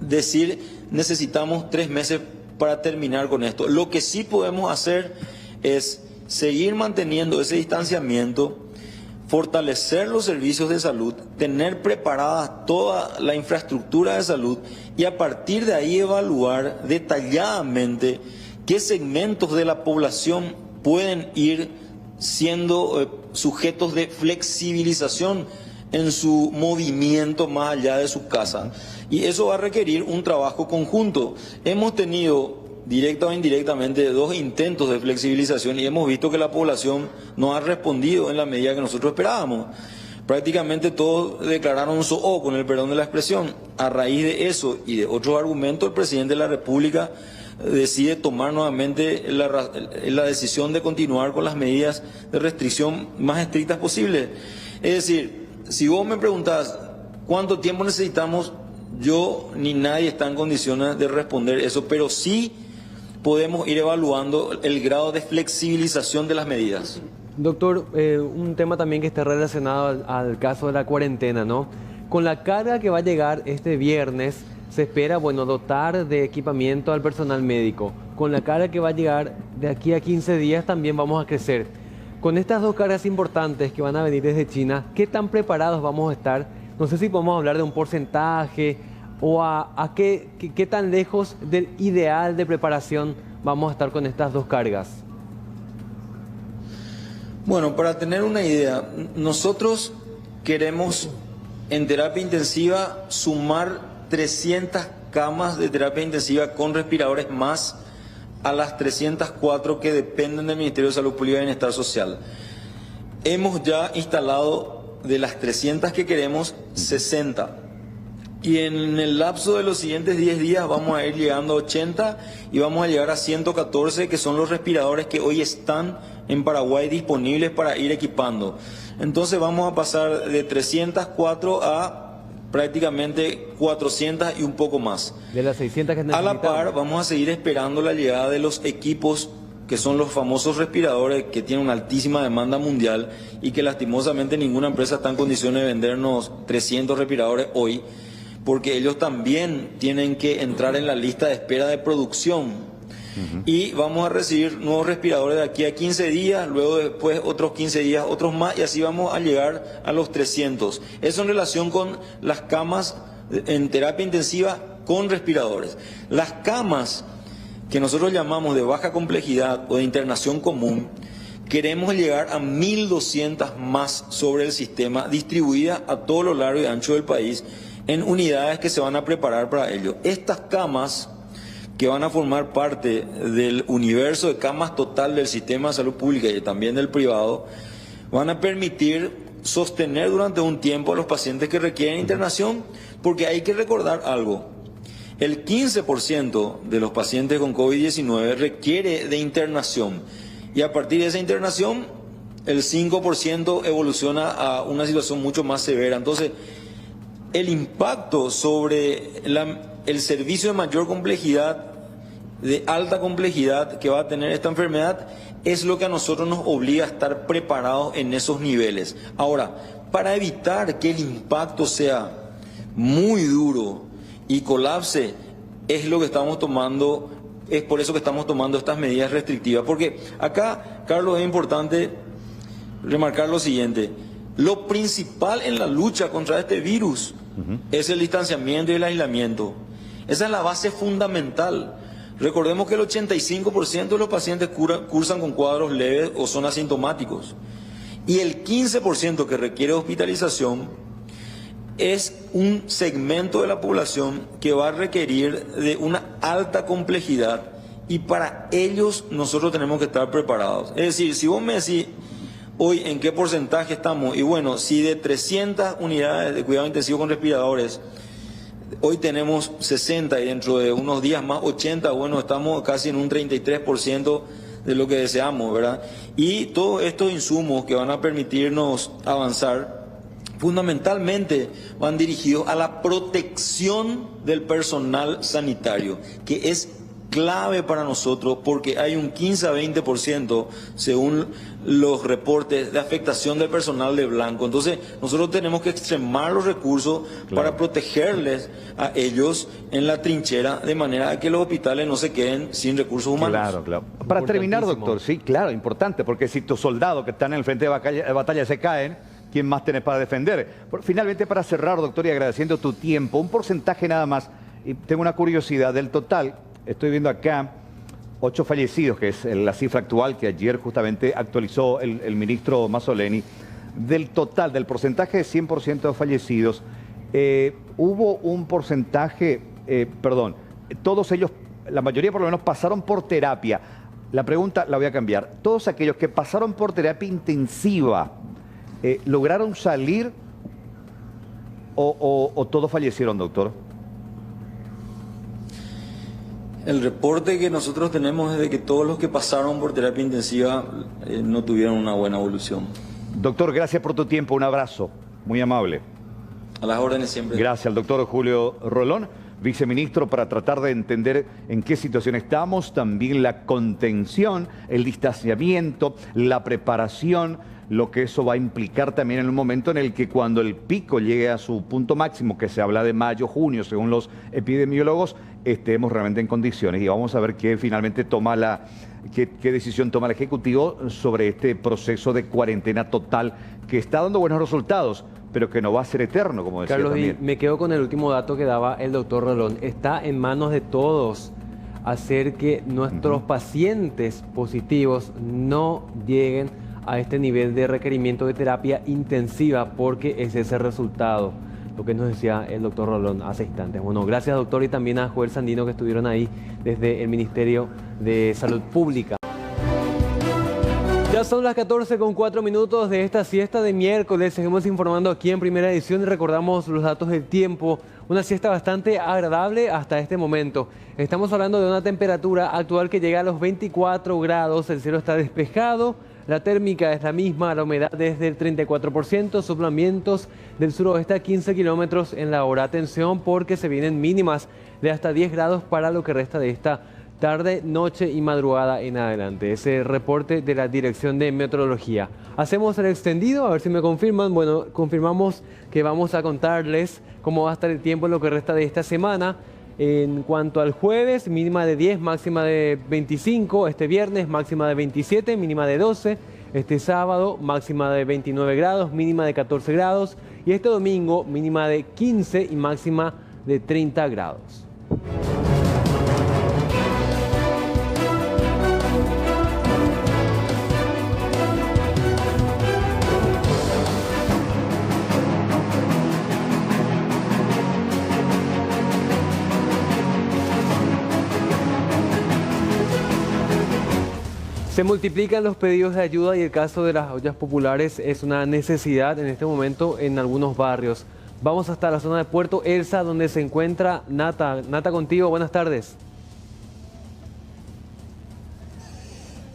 decir necesitamos 3 meses para terminar con esto. Lo que sí podemos hacer es seguir manteniendo ese distanciamiento, fortalecer los servicios de salud, tener preparada toda la infraestructura de salud y a partir de ahí evaluar detalladamente qué segmentos de la población pueden ir siendo sujetos de flexibilización en su movimiento más allá de su casa. Y eso va a requerir un trabajo conjunto. Hemos tenido directa o indirectamente 2 intentos de flexibilización y hemos visto que la población no ha respondido en la medida que nosotros esperábamos. Prácticamente todos declararon SOO, con el perdón de la expresión. A raíz de eso y de otros argumentos, el presidente de la República decide tomar nuevamente la decisión de continuar con las medidas de restricción más estrictas posibles. Es decir, si vos me preguntás cuánto tiempo necesitamos, yo ni nadie está en condiciones de responder eso, pero sí podemos ir evaluando el grado de flexibilización de las medidas. Doctor, un tema también que está relacionado al caso de la cuarentena, ¿no? Con la carga que va a llegar este viernes, se espera, bueno, dotar de equipamiento al personal médico. Con la carga que va a llegar de aquí a 15 días también vamos a crecer. Con estas 2 cargas importantes que van a venir desde China, ¿qué tan preparados vamos a estar? No sé si podemos hablar de un porcentaje o a qué tan lejos del ideal de preparación vamos a estar con estas 2 cargas. Bueno, para tener una idea, nosotros queremos en terapia intensiva sumar 300 camas de terapia intensiva con respiradores más a las 304 que dependen del Ministerio de Salud Pública y Bienestar Social. Hemos ya instalado de las 300 que queremos 60 y en el lapso de los siguientes 10 días vamos a ir llegando a 80 y vamos a llegar a 114 que son los respiradores que hoy están en Paraguay disponibles para ir equipando. Entonces vamos a pasar de 304 a prácticamente 400 y un poco más. De las 600 que necesitamos. A la par vamos a seguir esperando la llegada de los equipos que son los famosos respiradores que tienen una altísima demanda mundial y que lastimosamente ninguna empresa está en condiciones de vendernos 300 respiradores hoy, porque ellos también tienen que entrar en la lista de espera de producción. Y vamos a recibir nuevos respiradores de aquí a 15 días, luego después otros 15 días, otros más, y así vamos a llegar a los 300. Eso en relación con las camas en terapia intensiva con respiradores. Las camas que nosotros llamamos de baja complejidad o de internación común, queremos llegar a 1.200 más sobre el sistema, distribuidas a todo lo largo y ancho del país, en unidades que se van a preparar para ello. Estas camas, que van a formar parte del universo de camas total del sistema de salud pública y también del privado, van a permitir sostener durante un tiempo a los pacientes que requieren internación, porque hay que recordar algo. El 15% de los pacientes con COVID-19 requiere de internación y a partir de esa internación el 5% evoluciona a una situación mucho más severa. Entonces, el impacto sobre el servicio de mayor complejidad, de alta complejidad que va a tener esta enfermedad, es lo que a nosotros nos obliga a estar preparados en esos niveles. Ahora, para evitar que el impacto sea muy duro y colapse, es lo que estamos tomando, es por eso que estamos tomando estas medidas restrictivas. Porque acá, Carlos, es importante remarcar lo siguiente: lo principal en la lucha contra este virus es el distanciamiento y el aislamiento. Esa es la base fundamental. Recordemos que el 85% de los pacientes cursan con cuadros leves o son asintomáticos. Y el 15% que requiere hospitalización es un segmento de la población que va a requerir de una alta complejidad y para ellos nosotros tenemos que estar preparados. Es decir, si vos me decís hoy en qué porcentaje estamos, y bueno, si de 300 unidades de cuidado intensivo con respiradores, hoy tenemos 60 y dentro de unos días más 80, bueno, estamos casi en un 33% de lo que deseamos, ¿verdad? Y todos estos insumos que van a permitirnos avanzar, fundamentalmente van dirigidos a la protección del personal sanitario, que es clave para nosotros porque hay un 15 a 20% según los reportes de afectación del personal de blanco. Entonces nosotros tenemos que extremar los recursos para protegerles a ellos en la trinchera de manera que los hospitales no se queden sin recursos humanos. Claro. Para terminar, doctor, sí, claro, importante, porque si tus soldados que están en el frente de batalla se caen, ¿quién más tenés para defender? Finalmente, para cerrar, doctor, y agradeciendo tu tiempo, un porcentaje nada más, y tengo una curiosidad del total. Estoy viendo acá 8 fallecidos, que es la cifra actual que ayer justamente actualizó el ministro Mazzoleni. Del total, del porcentaje de 100% de fallecidos, hubo un porcentaje, todos ellos, la mayoría por lo menos, pasaron por terapia. La pregunta la voy a cambiar. Todos aquellos que pasaron por terapia intensiva, ¿lograron salir o todos fallecieron, doctor? El reporte que nosotros tenemos es de que todos los que pasaron por terapia intensiva no tuvieron una buena evolución. Doctor, gracias por tu tiempo. Un abrazo. Muy amable. A las órdenes siempre. Gracias al doctor Julio Rolón, viceministro, para tratar de entender en qué situación estamos, también la contención, el distanciamiento, la preparación, lo que eso va a implicar también en un momento en el que cuando el pico llegue a su punto máximo, que se habla de mayo, junio, según los epidemiólogos, estemos realmente en condiciones. Y vamos a ver qué finalmente toma qué decisión toma el Ejecutivo sobre este proceso de cuarentena total que está dando buenos resultados, pero que no va a ser eterno, como decía Carlos, también. Y me quedo con el último dato que daba el doctor Rolón. Está en manos de todos hacer que nuestros pacientes positivos no lleguen a este nivel de requerimiento de terapia intensiva, porque es ese resultado, lo que nos decía el doctor Rolón hace instantes. Bueno, gracias, doctor, y también a Joel Sandino, que estuvieron ahí desde el Ministerio de Salud Pública. Ya son las 14:04 de esta siesta de miércoles. Seguimos informando aquí en Primera Edición y recordamos los datos del tiempo. Una siesta bastante agradable hasta este momento. Estamos hablando de una temperatura actual que llega a los 24 grados. El cielo está despejado. La térmica es la misma, la humedad es del 34%, soplan vientos del suroeste a 15 kilómetros en la hora. Atención, porque se vienen mínimas de hasta 10 grados para lo que resta de esta tarde, noche y madrugada en adelante. Ese reporte de la Dirección de Meteorología. Hacemos el extendido, a ver si me confirman. Bueno, confirmamos que vamos a contarles cómo va a estar el tiempo en lo que resta de esta semana. En cuanto al jueves, mínima de 10, máxima de 25. Este viernes, máxima de 27, mínima de 12. Este sábado, máxima de 29 grados, mínima de 14 grados. Y este domingo, mínima de 15 y máxima de 30 grados. Se multiplican los pedidos de ayuda y el caso de las ollas populares es una necesidad en este momento en algunos barrios. Vamos hasta la zona de Puerto Elsa, donde se encuentra Nata. Nata, contigo, buenas tardes.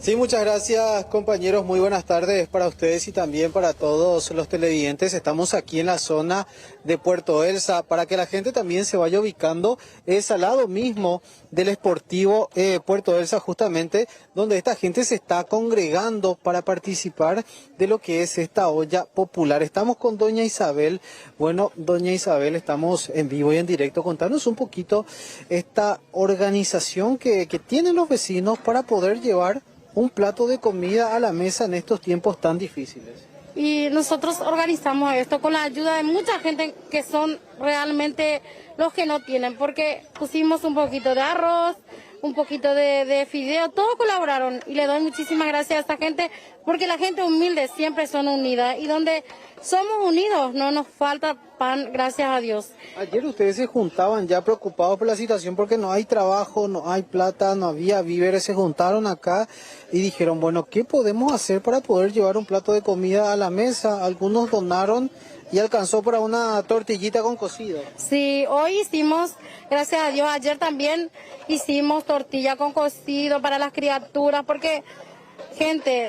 Sí, muchas gracias, compañeros. Muy buenas tardes para ustedes y también para todos los televidentes. Estamos aquí en la zona de Puerto Elsa. Para que la gente también se vaya ubicando, es al lado mismo del Sportivo Puerto Elsa, justamente donde esta gente se está congregando para participar de lo que es esta olla popular. Estamos con doña Isabel. Bueno, doña Isabel, estamos en vivo y en directo. Contanos un poquito esta organización que tienen los vecinos para poder llevar un plato de comida a la mesa en estos tiempos tan difíciles. Y nosotros organizamos esto con la ayuda de mucha gente que son realmente los que no tienen, porque pusimos un poquito de arroz, un poquito de fideo, todos colaboraron y le doy muchísimas gracias a esta gente, porque la gente humilde siempre son unidas y donde somos unidos no nos falta pan, gracias a Dios. Ayer ustedes se juntaban ya preocupados por la situación porque no hay trabajo, no hay plata, no había víveres, se juntaron acá y dijeron, bueno, ¿qué podemos hacer para poder llevar un plato de comida a la mesa? Algunos donaron y alcanzó para una tortillita con cocido. Sí, hoy hicimos, gracias a Dios, ayer también hicimos tortilla con cocido para las criaturas, porque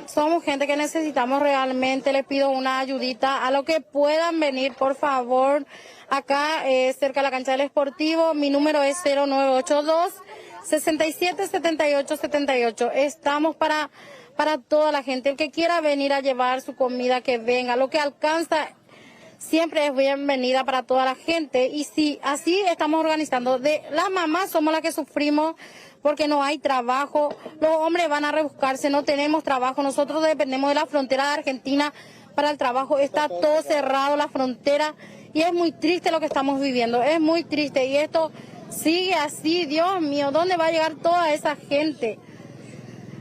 somos gente que necesitamos realmente. Les pido una ayudita a lo que puedan venir, por favor, acá cerca de la cancha del Sportivo. Mi número es 67 78 78. Estamos para toda la gente. El que quiera venir a llevar su comida, que venga. Lo que alcanza siempre es bienvenida para toda la gente. Y si así estamos organizando. Las mamás somos las que sufrimos porque no hay trabajo. Los hombres van a rebuscarse, no tenemos trabajo. Nosotros dependemos de la frontera de Argentina para el trabajo. Está todo cerrado, la frontera. Y es muy triste lo que estamos viviendo. Es muy triste. Y esto sigue así. Dios mío, ¿dónde va a llegar toda esa gente?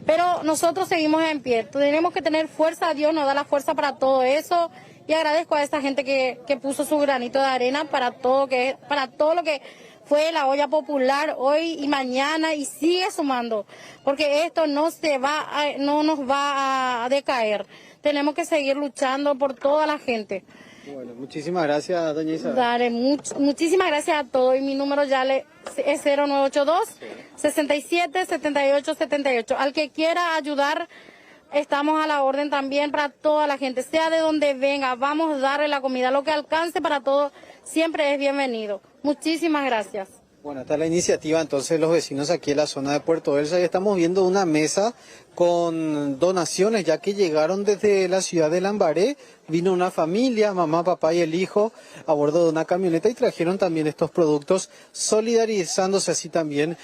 Pero nosotros seguimos en pie. Tenemos que tener fuerza. Dios nos da la fuerza para todo eso. Y agradezco a esta gente que puso su granito de arena para todo lo que fue la olla popular hoy y mañana, y sigue sumando, porque esto no nos va a decaer. Tenemos que seguir luchando por toda la gente. Bueno, muchísimas gracias, doña Isabel. Dale, muchísimas gracias a todos, y mi número ya es 0982 67 78 78. Al que quiera ayudar, estamos a la orden también para toda la gente, sea de donde venga. Vamos a darle la comida, lo que alcance para todos, siempre es bienvenido. Muchísimas gracias. Bueno, está la iniciativa entonces los vecinos aquí en la zona de Puerto Elsa, y estamos viendo una mesa con donaciones ya que llegaron desde la ciudad de Lambaré. Vino una familia, mamá, papá y el hijo, a bordo de una camioneta, y trajeron también estos productos, solidarizándose así también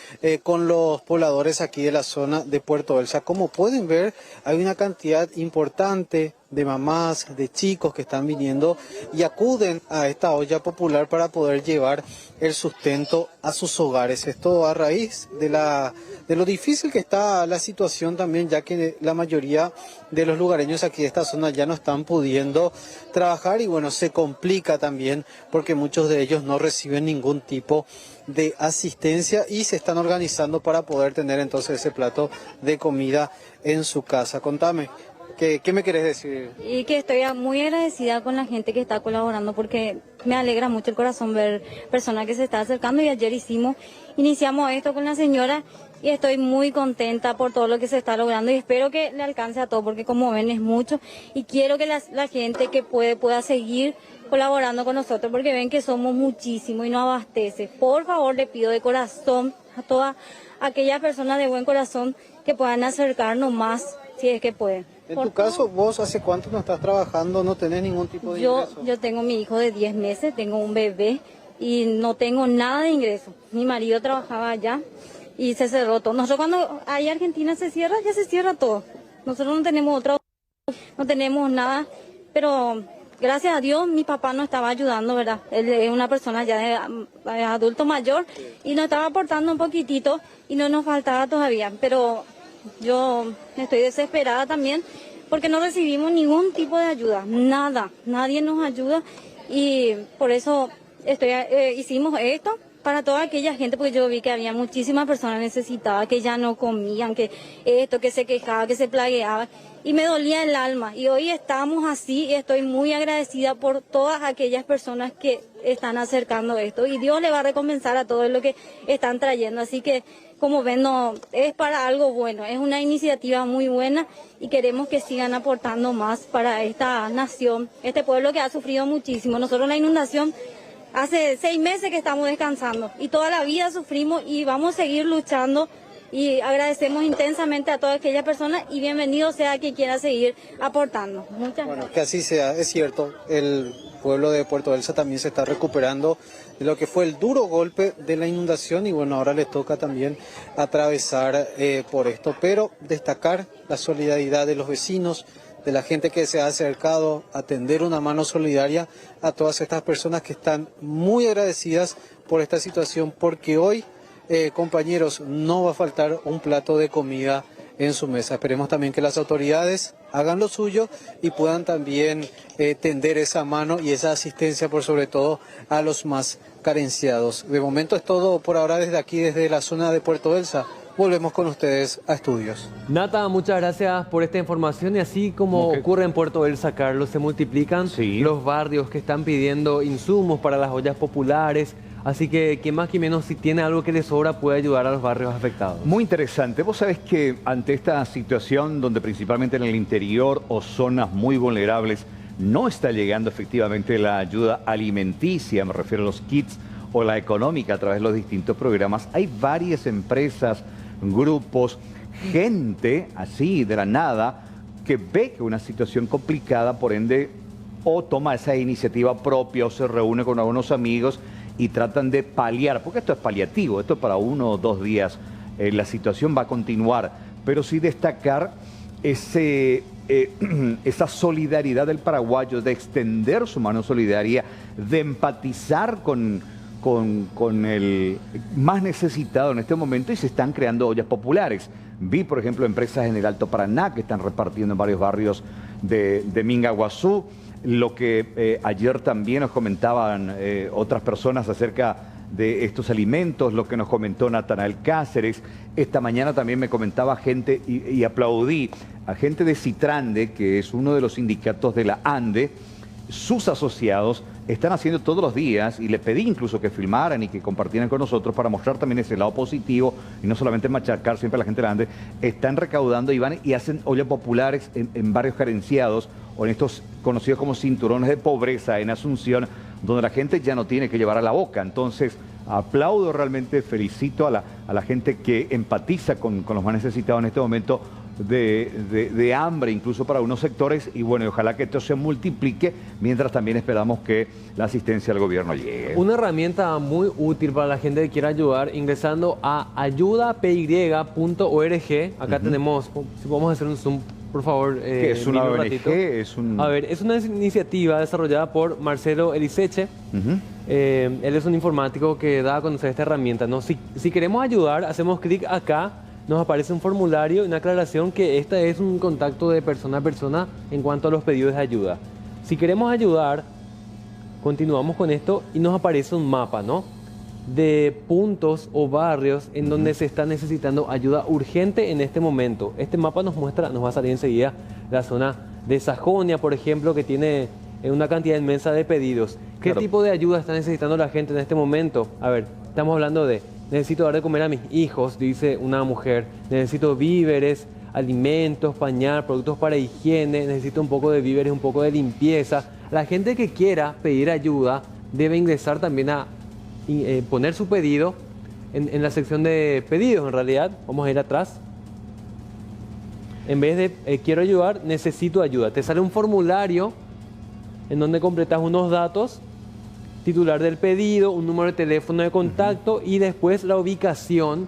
con los pobladores aquí de la zona de Puerto Elsa. Como pueden ver, hay una cantidad importante de mamás, de chicos que están viniendo y acuden a esta olla popular para poder llevar el sustento a sus hogares. Esto a raíz de lo difícil que está la situación también, ya que la mayoría de los lugareños aquí de esta zona ya no están pudiendo trabajar, y bueno, se complica también porque muchos de ellos no reciben ningún tipo de asistencia y se están organizando para poder tener entonces ese plato de comida en su casa. Contame, ¿qué me querés decir? Y que estoy muy agradecida con la gente que está colaborando, porque me alegra mucho el corazón ver personas que se están acercando, y ayer iniciamos esto con la señora, y estoy muy contenta por todo lo que se está logrando, y espero que le alcance a todo, porque como ven es mucho, y quiero que la gente que pueda seguir colaborando con nosotros, porque ven que somos muchísimos y nos abastece. Por favor, le pido de corazón a todas aquellas personas de buen corazón que puedan acercarnos más, si es que pueden. En tu caso, ¿vos hace cuánto no estás trabajando, no tenés ningún tipo de ingreso? Yo tengo mi hijo de 10 meses, tengo un bebé y no tengo nada de ingreso. Mi marido trabajaba allá y se cerró todo. Nosotros cuando ahí Argentina se cierra, ya se cierra todo. Nosotros no tenemos no tenemos nada, pero gracias a Dios mi papá nos estaba ayudando, ¿verdad? Él es una persona ya de adulto mayor y nos estaba aportando un poquitito y no nos faltaba todavía, pero yo estoy desesperada también porque no recibimos ningún tipo de ayuda, nada, nadie nos ayuda, y por eso hicimos esto para toda aquella gente, porque yo vi que había muchísimas personas necesitadas que ya no comían, que se quejaban, que se plagueaban, y me dolía el alma. Y hoy estamos así y estoy muy agradecida por todas aquellas personas que están acercando esto, y Dios le va a recompensar a todo lo que están trayendo. Así que, como ven, no, es para algo bueno, es una iniciativa muy buena y queremos que sigan aportando más para esta nación, este pueblo que ha sufrido muchísimo. Nosotros la inundación hace 6 meses que estamos descansando y toda la vida sufrimos y vamos a seguir luchando, y agradecemos intensamente a todas aquellas personas, y bienvenido sea quien quiera seguir aportando. Muchas gracias. Que así sea, es cierto, el pueblo de Puerto Elsa también se está recuperando de lo que fue el duro golpe de la inundación, y bueno, ahora les toca también atravesar por esto, pero destacar la solidaridad de los vecinos, de la gente que se ha acercado a tender una mano solidaria a todas estas personas que están muy agradecidas por esta situación, porque hoy, compañeros, no va a faltar un plato de comida en su mesa. Esperemos también que las autoridades hagan lo suyo y puedan también tender esa mano y esa asistencia, por sobre todo a los más carenciados. De momento es todo por ahora desde aquí, desde la zona de Puerto Elsa. Volvemos con ustedes a estudios. Nata, muchas gracias por esta información, y así como ocurre en Puerto Elsa, Carlos, se multiplican los barrios que están pidiendo insumos para las ollas populares. Así que, quien más que menos, si tiene algo que le sobra, puede ayudar a los barrios afectados. Muy interesante. Vos sabés que ante esta situación, donde principalmente en el interior o zonas muy vulnerables no está llegando efectivamente la ayuda alimenticia, me refiero a los kits o la económica a través de los distintos programas. Hay varias empresas, grupos, gente así de la nada que ve que una situación complicada, por ende, o toma esa iniciativa propia o se reúne con algunos amigos y tratan de paliar, porque esto es paliativo, esto es para 1 o 2 días, la situación va a continuar, pero sí destacar esa solidaridad del paraguayo, de extender su mano solidaria, de empatizar con el más necesitado en este momento, y se están creando ollas populares. Vi, por ejemplo, empresas en el Alto Paraná que están repartiendo en varios barrios de Mingaguazú. Lo que ayer también nos comentaban otras personas acerca de estos alimentos, lo que nos comentó Natanael Cáceres. Esta mañana también me comentaba gente, y aplaudí a gente de Citrande, que es uno de los sindicatos de la ANDE. Sus asociados están haciendo todos los días, y le pedí incluso que filmaran y que compartieran con nosotros para mostrar también ese lado positivo y no solamente machacar siempre a la gente grande. Están recaudando y van y hacen ollas populares en barrios carenciados o en estos conocidos como cinturones de pobreza en Asunción, donde la gente ya no tiene que llevar a la boca. Entonces, aplaudo realmente, felicito a la gente que empatiza con los más necesitados en este momento de hambre, incluso para unos sectores, y bueno, ojalá que esto se multiplique, mientras también esperamos que la asistencia del gobierno llegue. Una herramienta muy útil para la gente que quiera ayudar, ingresando a ayudapy.org. Acá tenemos, si podemos hacer un zoom, por favor. ¿Qué es una ONG? A ver, es una iniciativa desarrollada por Marcelo Eliseche. Él es un informático que da a conocer esta herramienta, ¿no? Si queremos ayudar, hacemos clic acá, nos aparece un formulario y una aclaración que esta es un contacto de persona a persona en cuanto a los pedidos de ayuda. Si queremos ayudar, continuamos con esto y nos aparece un mapa, ¿no?, de puntos o barrios en donde se está necesitando ayuda urgente en este momento. Este mapa nos va a salir enseguida la zona de Sajonia, por ejemplo, que tiene una cantidad inmensa de pedidos. ¿Qué tipo de ayuda está necesitando la gente en este momento? A ver, estamos hablando de: necesito dar de comer a mis hijos, dice una mujer. Necesito víveres, alimentos, pañal, productos para higiene. Necesito un poco de víveres, un poco de limpieza. La gente que quiera pedir ayuda debe ingresar también a poner su pedido en la sección de pedidos. En realidad, vamos a ir atrás. En vez de quiero ayudar, necesito ayuda. Te sale un formulario en donde completas unos datos: titular del pedido, un número de teléfono de contacto y después la ubicación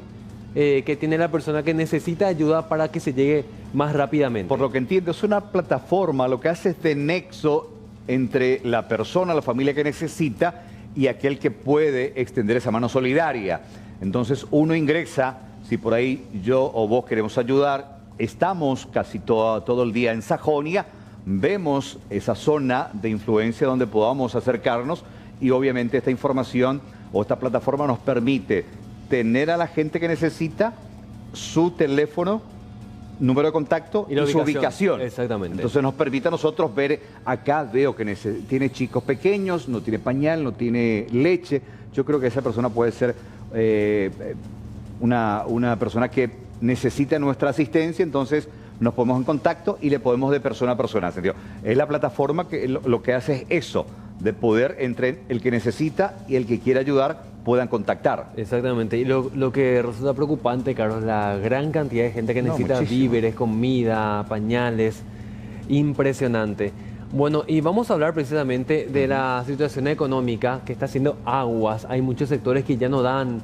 que tiene la persona que necesita ayuda para que se llegue más rápidamente. Por lo que entiendo, es una plataforma, lo que hace es de nexo entre la persona, la familia que necesita y aquel que puede extender esa mano solidaria. Entonces uno ingresa, si por ahí yo o vos queremos ayudar, estamos casi todo el día en Sajonia, vemos esa zona de influencia donde podamos acercarnos, y obviamente esta información o esta plataforma nos permite tener a la gente que necesita su teléfono, número de contacto y su ubicación. Exactamente. Entonces nos permite a nosotros ver, acá veo que tiene chicos pequeños, no tiene pañal, no tiene leche. Yo creo que esa persona puede ser una persona que necesita nuestra asistencia, entonces nos ponemos en contacto y le podemos de persona a persona. ¿Entendió? Es la plataforma que lo que hace es eso, de poder entre el que necesita y el que quiere ayudar puedan contactar. Exactamente. Y lo que resulta preocupante, Carlos, la gran cantidad de gente que necesita víveres, comida, pañales. Impresionante. Bueno, y vamos a hablar precisamente de la situación económica que está haciendo aguas. Hay muchos sectores que ya no dan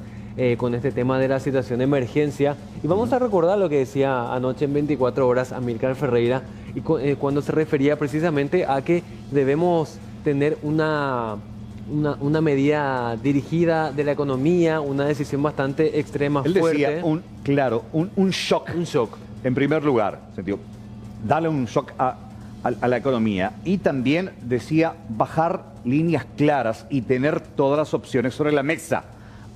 con este tema de la situación de emergencia. Y vamos a recordar lo que decía anoche en 24 horas Amílcar Ferreira, y cuando se refería precisamente a que debemos tener una medida dirigida de la economía, una decisión bastante extrema, Él fuerte. decía, un shock. Un shock. En primer lugar, sentido, darle un shock a la economía. Y también decía bajar líneas claras y tener todas las opciones sobre la mesa.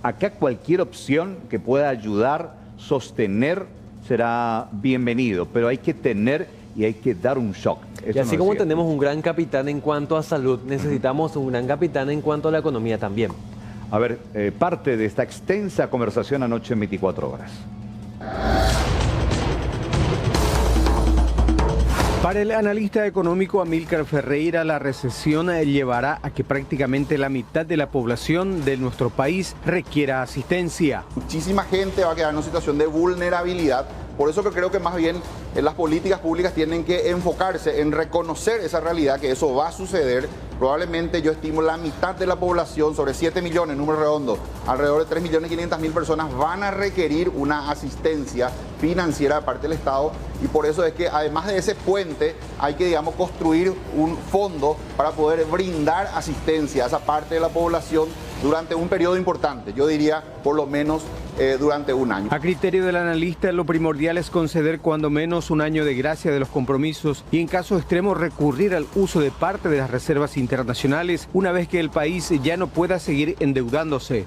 Acá cualquier opción que pueda ayudar, sostener, será bienvenido. Pero hay que tener y hay que dar un shock. Y así como tenemos un gran capitán en cuanto a salud, necesitamos un gran capitán en cuanto a la economía también. A ver, parte de esta extensa conversación anoche en 24 horas. Para el analista económico Amílcar Ferreira, la recesión llevará a que prácticamente la mitad de la población de nuestro país requiera asistencia. Muchísima gente va a quedar en una situación de vulnerabilidad. Por eso que creo que más bien las políticas públicas tienen que enfocarse en reconocer esa realidad, que eso va a suceder. Probablemente yo estimo la mitad de la población, sobre 7 millones, número redondo, alrededor de 3.500.000 personas van a requerir una asistencia financiera de parte del Estado, y por eso es que además de ese puente hay que, digamos, construir un fondo para poder brindar asistencia a esa parte de la población durante un periodo importante, yo diría por lo menos durante un año. A criterio del analista, lo primordial es conceder cuando menos un año de gracia de los compromisos y en caso extremo recurrir al uso de parte de las reservas internacionales una vez que el país ya no pueda seguir endeudándose.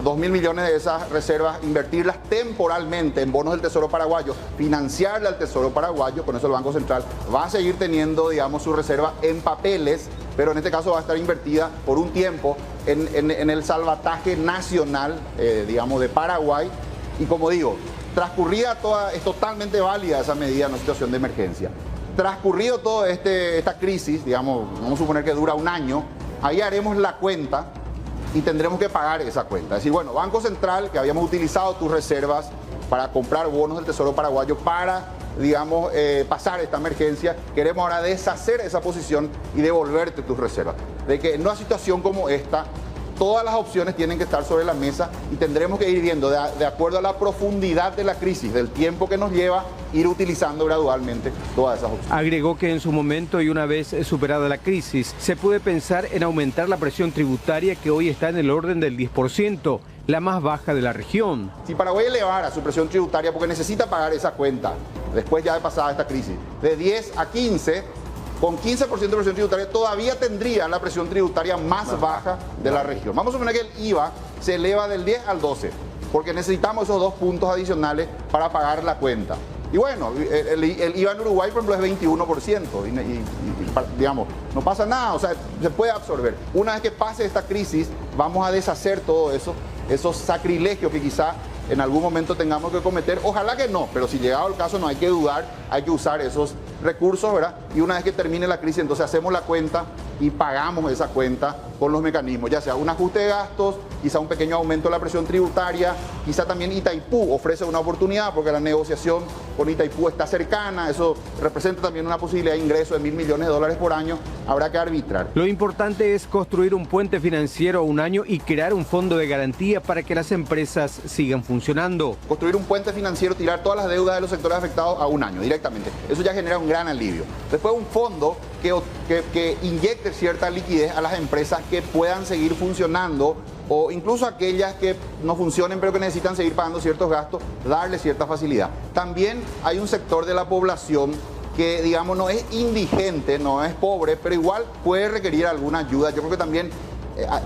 2.000 millones de esas reservas, invertirlas temporalmente en bonos del Tesoro Paraguayo, financiarle al Tesoro Paraguayo, con eso el Banco Central va a seguir teniendo, digamos, su reserva en papeles, pero en este caso va a estar invertida por un tiempo en el salvataje nacional, digamos, de Paraguay. Y como digo, transcurrida toda, es totalmente válida esa medida en una situación de emergencia. Transcurrido toda esta crisis, digamos, vamos a suponer que dura un año, ahí haremos la cuenta y tendremos que pagar esa cuenta. Es decir, bueno, Banco Central, que habíamos utilizado tus reservas para comprar bonos del Tesoro Paraguayo para, digamos, pasar esta emergencia, queremos ahora deshacer esa posición y devolverte tus reservas. De que en una situación como esta, todas las opciones tienen que estar sobre la mesa y tendremos que ir viendo, de acuerdo a la profundidad de la crisis, del tiempo que nos lleva, ir utilizando gradualmente todas esas opciones. Agregó que en su momento y una vez superada la crisis, se puede pensar en aumentar la presión tributaria que hoy está en el orden del 10%, la más baja de la región. Si Paraguay elevara su presión tributaria porque necesita pagar esa cuenta, después ya de pasada esta crisis, de 10 a 15, con 15% de presión tributaria todavía tendría la presión tributaria más baja de la región. Vamos a suponer que el IVA se eleva del 10 al 12, porque necesitamos esos 2 puntos adicionales para pagar la cuenta. Y bueno, el IVA en Uruguay, por ejemplo, es 21%, y digamos, no pasa nada, o sea, se puede absorber. Una vez que pase esta crisis, vamos a deshacer todo eso, esos sacrilegios que quizá en algún momento tengamos que cometer. Ojalá que no, pero si llegado el caso no hay que dudar, hay que usar esos recursos, ¿verdad? Y una vez que termine la crisis, entonces hacemos la cuenta y pagamos esa cuenta con los mecanismos, ya sea un ajuste de gastos, quizá un pequeño aumento de la presión tributaria, quizá también Itaipú ofrece una oportunidad porque la negociación con Itaipú está cercana, eso representa también una posibilidad de ingreso de $1.000 millones por año, habrá que arbitrar. Lo importante es construir un puente financiero a un año y crear un fondo de garantía para que las empresas sigan funcionando. Construir un puente financiero, tirar todas las deudas de los sectores afectados a un año directamente, eso ya genera un gran alivio. Después un fondo que inyecte cierta liquidez a las empresas que puedan seguir funcionando, o incluso aquellas que no funcionen pero que necesitan seguir pagando ciertos gastos, darle cierta facilidad. También hay un sector de la población que, digamos, no es indigente, no es pobre, pero igual puede requerir alguna ayuda. Yo creo que también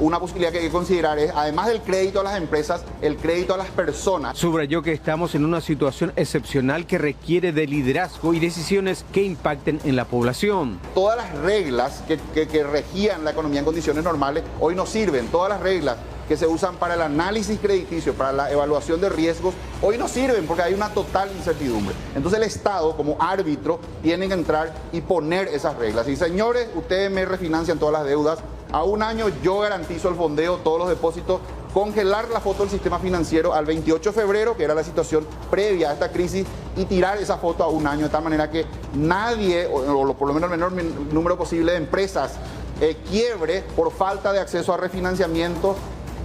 una posibilidad que hay que considerar es, además del crédito a las empresas, el crédito a las personas. Subrayó que estamos en una situación excepcional que requiere de liderazgo y decisiones que impacten en la población. Todas las reglas que regían la economía en condiciones normales hoy no sirven. Todas las reglas que se usan para el análisis crediticio, para la evaluación de riesgos, hoy no sirven porque hay una total incertidumbre. Entonces el Estado, como árbitro, tiene que entrar y poner esas reglas. Y señores, ustedes me refinancian todas las deudas. A un año yo garantizo el fondeo, todos los depósitos, congelar la foto del sistema financiero al 28 de febrero, que era la situación previa a esta crisis, y tirar esa foto a un año, de tal manera que nadie, o por lo menos el menor número posible de empresas, quiebre por falta de acceso a refinanciamiento.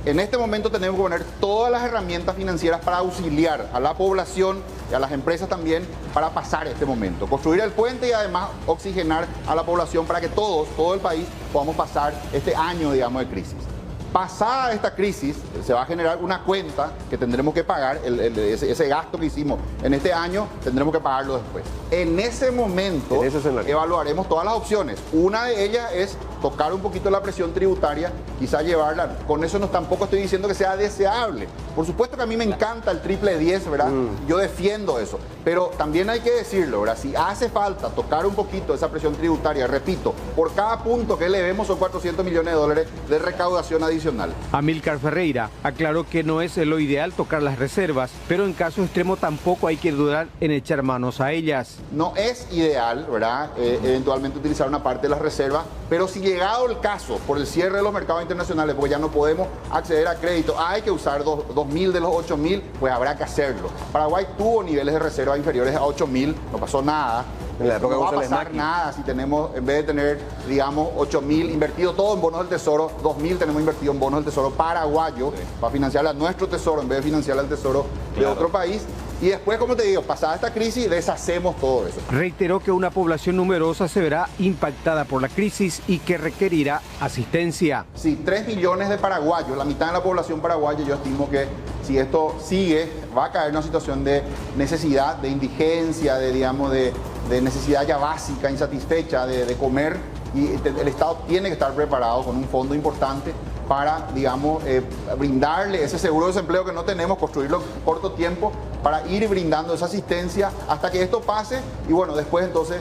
En este momento tenemos que poner todas las herramientas financieras para auxiliar a la población y a las empresas también para pasar este momento. Construir el puente y además oxigenar a la población para que todos, todo el país, podamos pasar este año, digamos, de crisis. Pasada esta crisis, se va a generar una cuenta que tendremos que pagar, ese gasto que hicimos en este año, tendremos que pagarlo después. En ese momento evaluaremos todas las opciones. Una de ellas es tocar un poquito la presión tributaria, quizá llevarla, con eso tampoco estoy diciendo que sea deseable. Por supuesto que a mí me encanta el triple 10, ¿verdad? Yo defiendo eso, pero también hay que decirlo, ¿verdad? Si hace falta tocar un poquito esa presión tributaria, repito, por cada punto que elevemos son 400 millones de dólares de recaudación adicional. Amílcar Ferreira aclaró que no es lo ideal tocar las reservas, pero en caso extremo tampoco hay que dudar en echar manos a ellas. No es ideal, ¿verdad? Eventualmente utilizar una parte de las reservas, pero si llegado el caso, por el cierre de los mercados internacionales, porque ya no podemos acceder a crédito, hay que usar 2.000 de los 8.000, pues habrá que hacerlo. Paraguay tuvo niveles de reserva inferiores a 8.000, no pasó nada. No va a pasar nada si tenemos, en vez de tener, digamos, 8.000 invertido todo en bonos del tesoro, 2.000 tenemos invertido en bonos del tesoro paraguayo, para financiar a nuestro tesoro en vez de financiar al tesoro de otro país. Y después, como te digo, pasada esta crisis, deshacemos todo eso. Reiteró que una población numerosa se verá impactada por la crisis y que requerirá asistencia. Sí, 3 millones de paraguayos, la mitad de la población paraguaya, yo estimo que si esto sigue, va a caer en una situación de necesidad, de indigencia, de necesidad ya básica, insatisfecha de comer. Y el Estado tiene que estar preparado con un fondo importante para, digamos, brindarle ese seguro de desempleo que no tenemos, construirlo en corto tiempo, para ir brindando esa asistencia hasta que esto pase y bueno, después entonces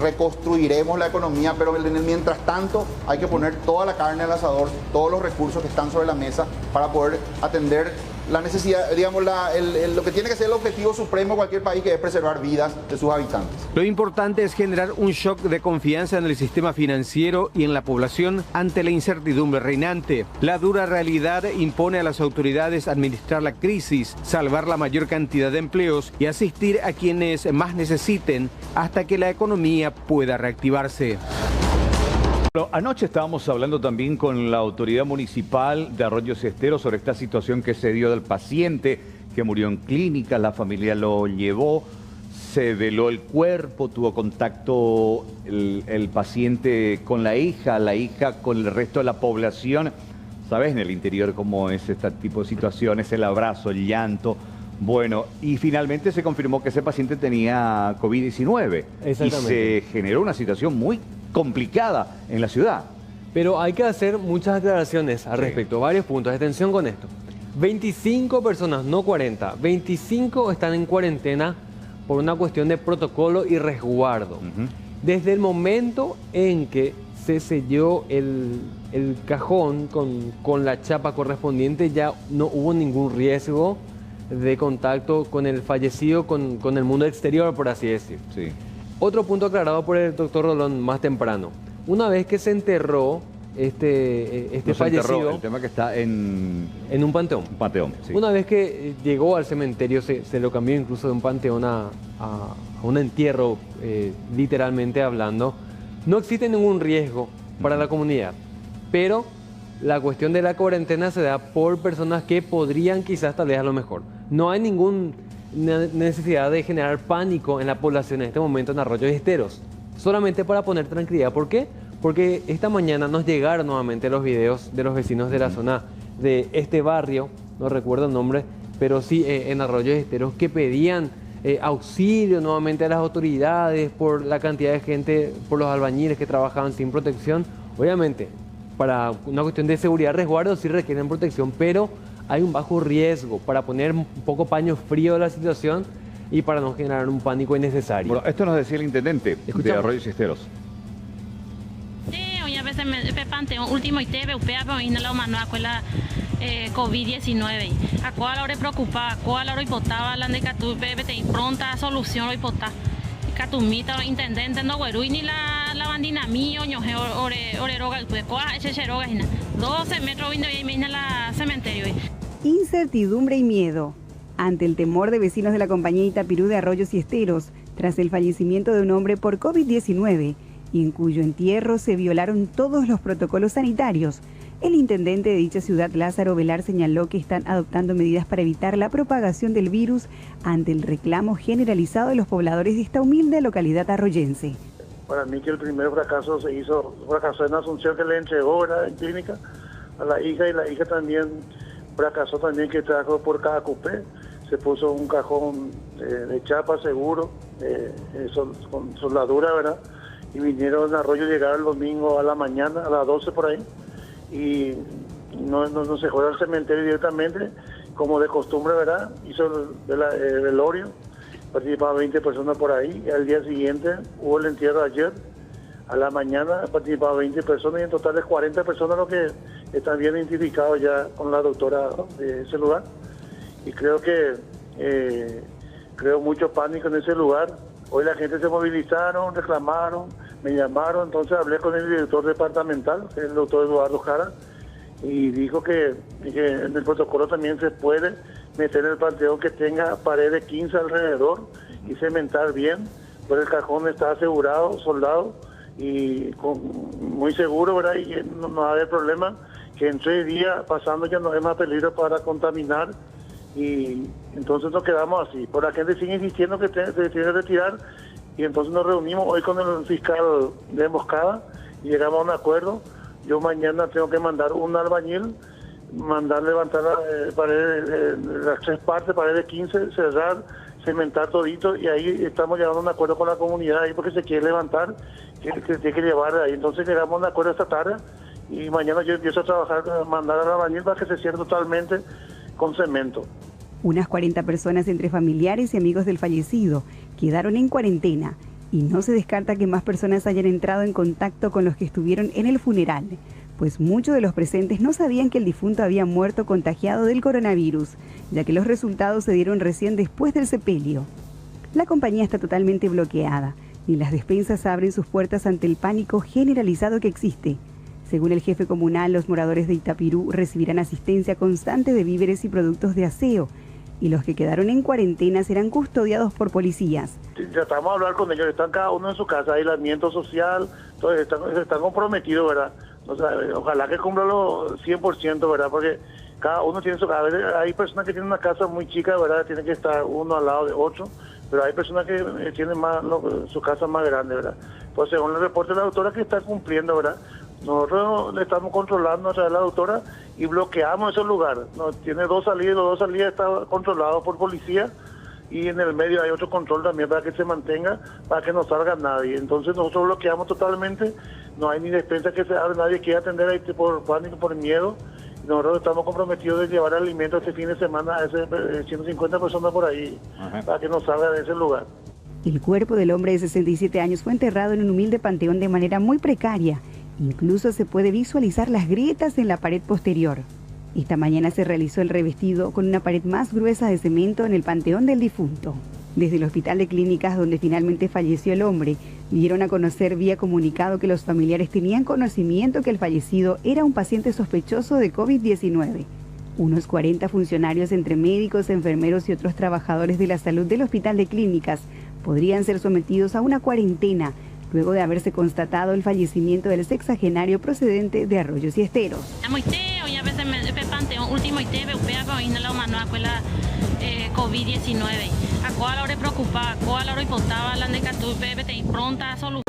reconstruiremos la economía, pero mientras tanto hay que poner toda la carne al asador, todos los recursos que están sobre la mesa para poder atender la necesidad, digamos, lo que tiene que ser el objetivo supremo de cualquier país, que es preservar vidas de sus habitantes. Lo importante es generar un shock de confianza en el sistema financiero y en la población ante la incertidumbre reinante. La dura realidad impone a las autoridades administrar la crisis, salvar la mayor cantidad de empleos y asistir a quienes más necesiten hasta que la economía pueda reactivarse. Anoche estábamos hablando también con la autoridad municipal de Arroyos y Esteros sobre esta situación que se dio del paciente que murió en clínica. La familia lo llevó, se veló el cuerpo, tuvo contacto el paciente con la hija con el resto de la población. ¿Sabes en el interior cómo es este tipo de situaciones? El abrazo, el llanto. Bueno, y finalmente se confirmó que ese paciente tenía COVID-19 y se generó una situación muy complicada en la ciudad. Pero hay que hacer muchas aclaraciones al respecto, varios puntos. Atención con esto. 25 personas, no 40, 25 están en cuarentena por una cuestión de protocolo y resguardo. Desde el momento en que se selló el cajón con la chapa correspondiente, ya no hubo ningún riesgo de contacto con el fallecido, con el mundo exterior, por así decir. Sí. Otro punto aclarado por el doctor Rolón más temprano. Una vez que se enterró este fallecido... el tema que está en un panteón. Un panteón, sí. Una vez que llegó al cementerio, se lo cambió incluso de un panteón a un entierro, literalmente hablando. No existe ningún riesgo para la comunidad, pero la cuestión de la cuarentena se da por personas que podrían quizás tal vez a lo mejor. No hay ninguna necesidad de generar pánico en la población en este momento en Arroyos y Esteros. Solamente para poner tranquilidad. ¿Por qué? Porque esta mañana nos llegaron nuevamente los videos de los vecinos de la zona de este barrio, no recuerdo el nombre, pero sí en Arroyos y Esteros, que pedían auxilio nuevamente a las autoridades por la cantidad de gente, por los albañiles que trabajaban sin protección. Obviamente, para una cuestión de seguridad, resguardo sí requieren protección, pero hay un bajo riesgo para poner un poco paño frío a la situación y para no generar un pánico innecesario. Bueno, esto nos decía el intendente de Arroyos y Esteros. Hoy a veces me panteón último y te veo pero y no la mano con la COVID-19. A cuál hora preocupaba, a cuál hora hipotaba la de catu te pronta solución hipotá. Catumita intendente no güey ni la bandina mío ñoje ore roga el cuecoa ese roga 12 metros viendo y me la cementerio. Incertidumbre y miedo ante el temor de vecinos de la compañía Itapirú de Arroyos y Esteros tras el fallecimiento de un hombre por COVID-19 y en cuyo entierro se violaron todos los protocolos sanitarios. El intendente de dicha ciudad, Lázaro Velar, señaló que están adoptando medidas para evitar la propagación del virus ante el reclamo generalizado de los pobladores de esta humilde localidad arroyense. Para mí que el primer fracaso fracasó en Asunción, que le entregó en clínica a la hija, y la hija también fracasó también, que trajo por cada cupé. Se puso un cajón de chapa seguro, con soldadura, ¿verdad? y vinieron a Arroyo, llegaron el domingo a la mañana, a las 12 por ahí, y no se fue al cementerio directamente, como de costumbre, ¿verdad? Hizo el velorio, participaban 20 personas por ahí, y al día siguiente hubo el entierro ayer, a la mañana participaban 20 personas, y en total es 40 personas los que están bien identificados ya con la doctora de ese lugar. Y creo mucho pánico en ese lugar. Hoy la gente se movilizaron, reclamaron, me llamaron, entonces hablé con el director departamental, el doctor Eduardo Jara, y dijo que en el protocolo también se puede meter en el panteón que tenga pared de 15 alrededor y cementar bien, pues el cajón está asegurado, soldado, y muy seguro, ¿verdad? Y no va a haber problema, que en 3 días pasando ya no hay más peligro para contaminar, y entonces nos quedamos así. Por la gente sigue insistiendo que se tiene que retirar, y entonces nos reunimos hoy con el fiscal de emboscada y llegamos a un acuerdo. Yo mañana tengo que mandar un albañil, mandar levantar las 3 partes, pared de 15, cerrar, cementar todito, y ahí estamos llegando a un acuerdo con la comunidad ahí porque se quiere levantar, que tiene que llevar ahí. Entonces llegamos a un acuerdo esta tarde, y mañana yo empiezo a trabajar, mandar al albañil para que se cierre totalmente con cemento. Unas 40 personas entre familiares y amigos del fallecido quedaron en cuarentena, y no se descarta que más personas hayan entrado en contacto con los que estuvieron en el funeral, pues muchos de los presentes no sabían que el difunto había muerto contagiado del coronavirus, ya que los resultados se dieron recién después del sepelio. La compañía está totalmente bloqueada, y las despensas abren sus puertas ante el pánico generalizado que existe. Según el jefe comunal, los moradores de Itapirú recibirán asistencia constante de víveres y productos de aseo, y los que quedaron en cuarentena serán custodiados por policías. Tratamos de hablar con ellos, están cada uno en su casa, aislamiento social, entonces están comprometidos, ¿verdad? O sea, ojalá que cumplan los 100%, ¿verdad? Porque cada uno tiene su casa. A veces hay personas que tienen una casa muy chica, ¿verdad? Tienen que estar uno al lado de otro, pero hay personas que tienen su casa más grande, ¿verdad? Pues según el reporte de la doctora, que está cumpliendo, ¿verdad? Nosotros le estamos controlando a través de la doctora y bloqueamos esos lugares. Tiene 2 salidas, los 2 salidas están controlados por policía, y en el medio hay otro control también para que se mantenga, para que no salga nadie. Entonces nosotros bloqueamos totalmente, no hay ni despensa que se abra, nadie quiere atender ahí por pánico, por miedo. Nosotros estamos comprometidos de llevar alimentos este fin de semana a ese 150 personas por ahí, para que no salga de ese lugar. El cuerpo del hombre de 67 años fue enterrado en un humilde panteón de manera muy precaria. Incluso se puede visualizar las grietas en la pared posterior. Esta mañana se realizó el revestido con una pared más gruesa de cemento en el panteón del difunto. Desde el Hospital de Clínicas, donde finalmente falleció el hombre, dieron a conocer vía comunicado que los familiares tenían conocimiento que el fallecido era un paciente sospechoso de COVID-19. Unos 40 funcionarios entre médicos, enfermeros y otros trabajadores de la salud del Hospital de Clínicas podrían ser sometidos a una cuarentena luego de haberse constatado el fallecimiento del sexagenario procedente de Arroyos y Esteros. COVID-19. ¿A cuál hora preocupaba? ¿A cuál hora importaba la de Catupe? Pronta solución.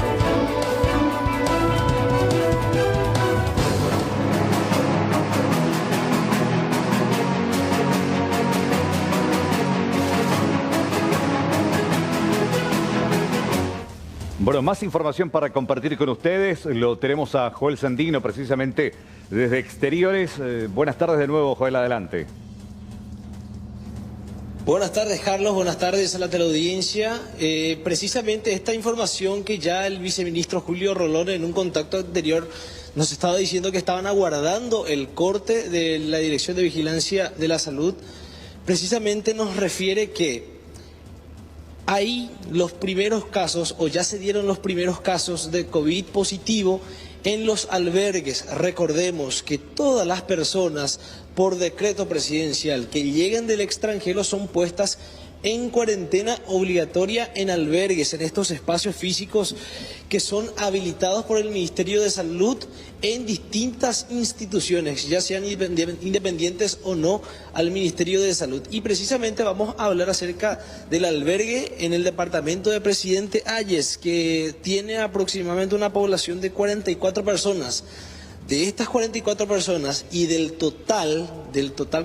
Bueno, más información para compartir con ustedes. Lo tenemos a Joel Sandino, precisamente desde Exteriores. Buenas tardes de nuevo, Joel, adelante. Buenas tardes, Carlos. Buenas tardes a la teleaudiencia. Precisamente esta información que ya el viceministro Julio Rolón en un contacto anterior nos estaba diciendo que estaban aguardando el corte de la Dirección de Vigilancia de la Salud, precisamente nos refiere que hay los primeros casos, o ya se dieron los primeros casos de COVID positivo en los albergues. Recordemos que todas las personas por decreto presidencial que lleguen del extranjero son puestas en cuarentena obligatoria en albergues, en estos espacios físicos que son habilitados por el Ministerio de Salud en distintas instituciones, ya sean independientes o no al Ministerio de Salud. Y precisamente vamos a hablar acerca del albergue en el departamento de Presidente Hayes, que tiene aproximadamente una población de 44 personas. De estas 44 personas y del total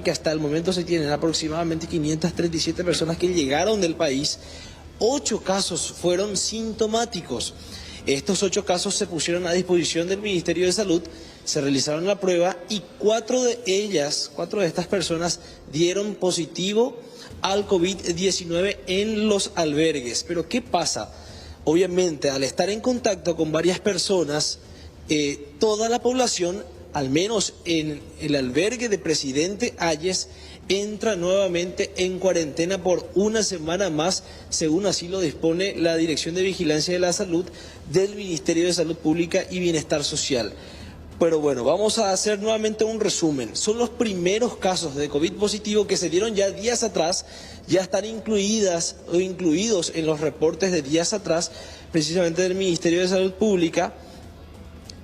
que hasta el momento se tienen aproximadamente 537 personas que llegaron del país, 8 casos fueron sintomáticos. Estos 8 casos se pusieron a disposición del Ministerio de Salud, se realizaron la prueba y 4 de estas personas dieron positivo al COVID-19 en los albergues. Pero ¿qué pasa? Obviamente, al estar en contacto con varias personas, toda la población, al menos en el albergue de Presidente Hayes, entra nuevamente en cuarentena por una semana más, según así lo dispone la Dirección de Vigilancia de la Salud del Ministerio de Salud Pública y Bienestar Social. Pero bueno, vamos a hacer nuevamente un resumen. Son los primeros casos de COVID positivo que se dieron ya días atrás, ya están incluidos en los reportes de días atrás, precisamente del Ministerio de Salud Pública,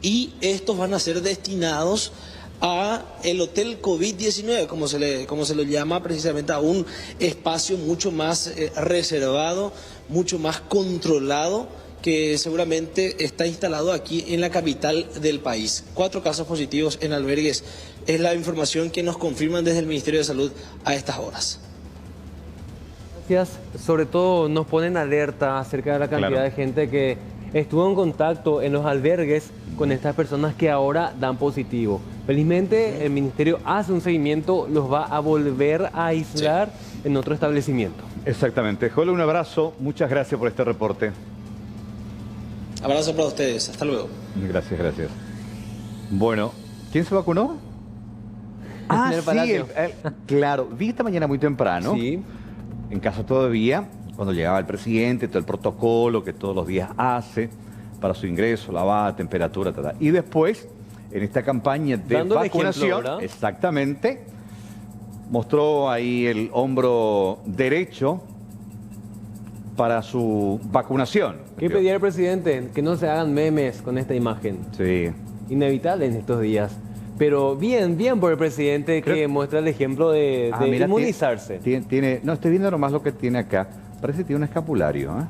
y estos van a ser destinados a el Hotel COVID-19, como se lo llama, precisamente a un espacio mucho más reservado, mucho más controlado, que seguramente está instalado aquí en la capital del país. 4 casos positivos en albergues es la información que nos confirman desde el Ministerio de Salud a estas horas. Gracias. Sobre todo nos ponen alerta acerca de la cantidad de gente que estuvo en contacto en los albergues con estas personas que ahora dan positivo. Felizmente el Ministerio hace un seguimiento, los va a volver a aislar en otro establecimiento. Exactamente. Jole, un abrazo. Muchas gracias por este reporte. Abrazo para ustedes. Hasta luego. Gracias, gracias. Bueno, ¿quién se vacunó? En el Palacio. Claro, vi esta mañana muy temprano. Sí. En casa todavía, cuando llegaba el presidente, todo el protocolo que todos los días hace para su ingreso, lavada, temperatura, tal. Y después, en esta campaña de dando vacunación, ejemplo, exactamente, mostró ahí el hombro derecho para su vacunación. ¿Qué pedía el presidente? Que no se hagan memes con esta imagen. Sí. Inevitable en estos días. Pero bien por el presidente que muestra el ejemplo de mira, inmunizarse. No, estoy viendo nomás lo que tiene acá. Parece que tiene un escapulario, ¿eh?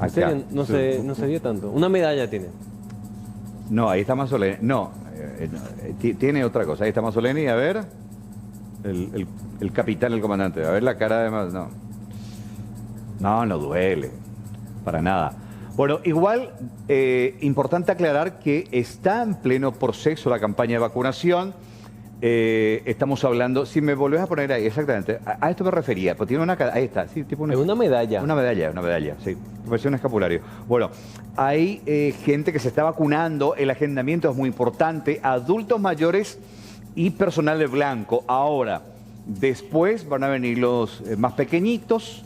Acá. ¿En serio? No se vio tanto. Una medalla tiene. No, ahí está Mazzoleni. No, tiene otra cosa. Ahí está Mazzoleni, a ver. El capitán, el comandante. A ver la cara de más. No duele. Para nada. Bueno, igual, importante aclarar que está en pleno proceso la campaña de vacunación. Estamos hablando, si me volvés a poner ahí, exactamente, a esto me refería, porque tiene una, ahí está, sí, tipo es una medalla. Una medalla, sí, parece un escapulario. Bueno, hay gente que se está vacunando, el agendamiento es muy importante, adultos mayores y personal de blanco. Ahora, después van a venir los más pequeñitos.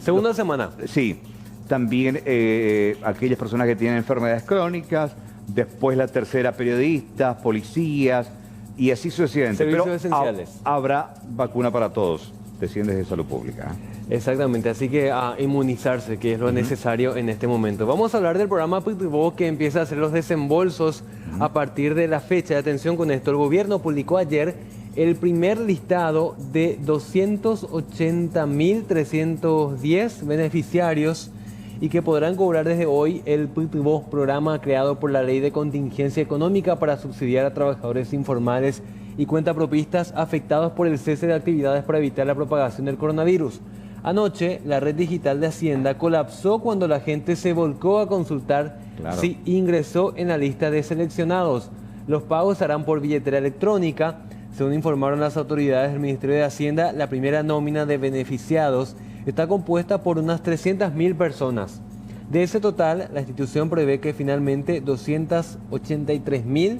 Segunda semana. Sí, también aquellas personas que tienen enfermedades crónicas, después la tercera, periodistas, policías, y así sucesivamente. Servicios esenciales. Habrá vacuna para todos, deciden desde Salud Pública. Exactamente, así que a inmunizarse, que es lo necesario en este momento. Vamos a hablar del programa Pitbull, que empieza a hacer los desembolsos a partir de la fecha. Atención con esto, el gobierno publicó ayer el primer listado de 280.310 beneficiarios y que podrán cobrar desde hoy el Pitbull, programa creado por la Ley de Contingencia Económica para subsidiar a trabajadores informales y cuentapropistas afectados por el cese de actividades para evitar la propagación del coronavirus. Anoche, la red digital de Hacienda colapsó cuando la gente se volcó a consultar si ingresó en la lista de seleccionados. Los pagos se harán por billetera electrónica. Según informaron las autoridades del Ministerio de Hacienda, la primera nómina de beneficiados está compuesta por unas 300.000 personas. De ese total, la institución prevé que finalmente 283.000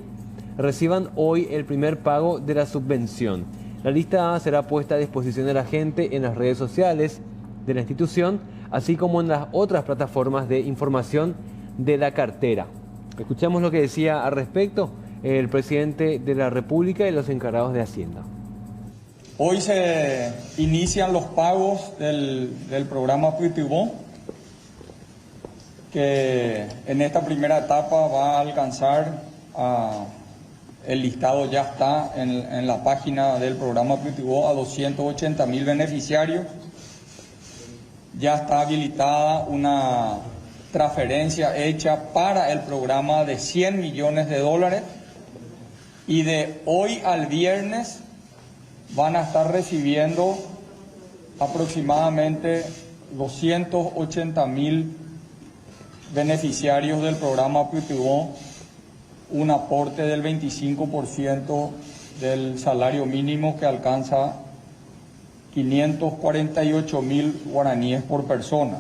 reciban hoy el primer pago de la subvención. La lista será puesta a disposición de la gente en las redes sociales de la institución, así como en las otras plataformas de información de la cartera. Escuchamos lo que decía al respecto el presidente de la República y los encargados de Hacienda. Hoy se inician los pagos del programa Pitbull, que en esta primera etapa va a alcanzar, el listado ya está en la página del programa Pitbull, a 280.000 beneficiarios. Ya está habilitada una transferencia hecha para el programa de $100 millones, y de hoy al viernes van a estar recibiendo aproximadamente 280.000 beneficiarios del programa Putibó un aporte del 25% del salario mínimo que alcanza 548.000 guaraníes por persona,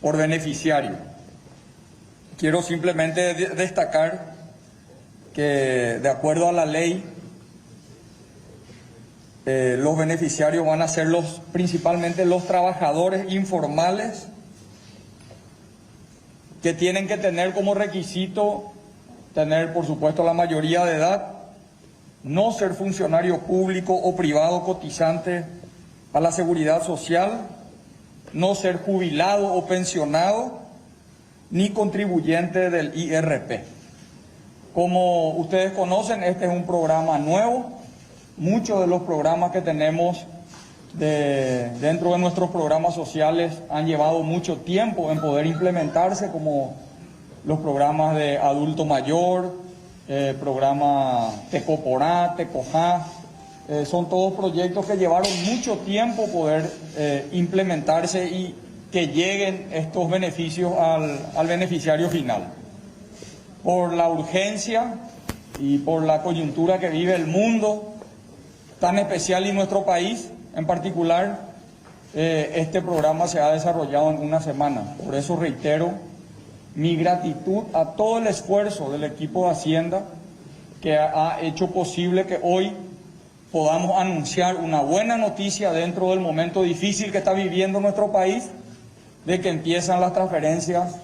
por beneficiario. Quiero simplemente destacar que de acuerdo a la ley, los beneficiarios van a ser principalmente los trabajadores informales que tienen que tener como requisito tener, por supuesto, la mayoría de edad, no ser funcionario público o privado cotizante a la seguridad social, no ser jubilado o pensionado, ni contribuyente del IRP. Como ustedes conocen, este es un programa nuevo. Muchos de los programas que tenemos dentro de nuestros programas sociales han llevado mucho tiempo en poder implementarse, como los programas de adulto mayor, programa Tecoporá, Tecojá. Son todos proyectos que llevaron mucho tiempo poder implementarse y que lleguen estos beneficios al beneficiario final. Por la urgencia y por la coyuntura que vive el mundo tan especial y nuestro país en particular, este programa se ha desarrollado en una semana. Por eso reitero mi gratitud a todo el esfuerzo del equipo de Hacienda que ha hecho posible que hoy podamos anunciar una buena noticia dentro del momento difícil que está viviendo nuestro país, de que empiezan las transferencias,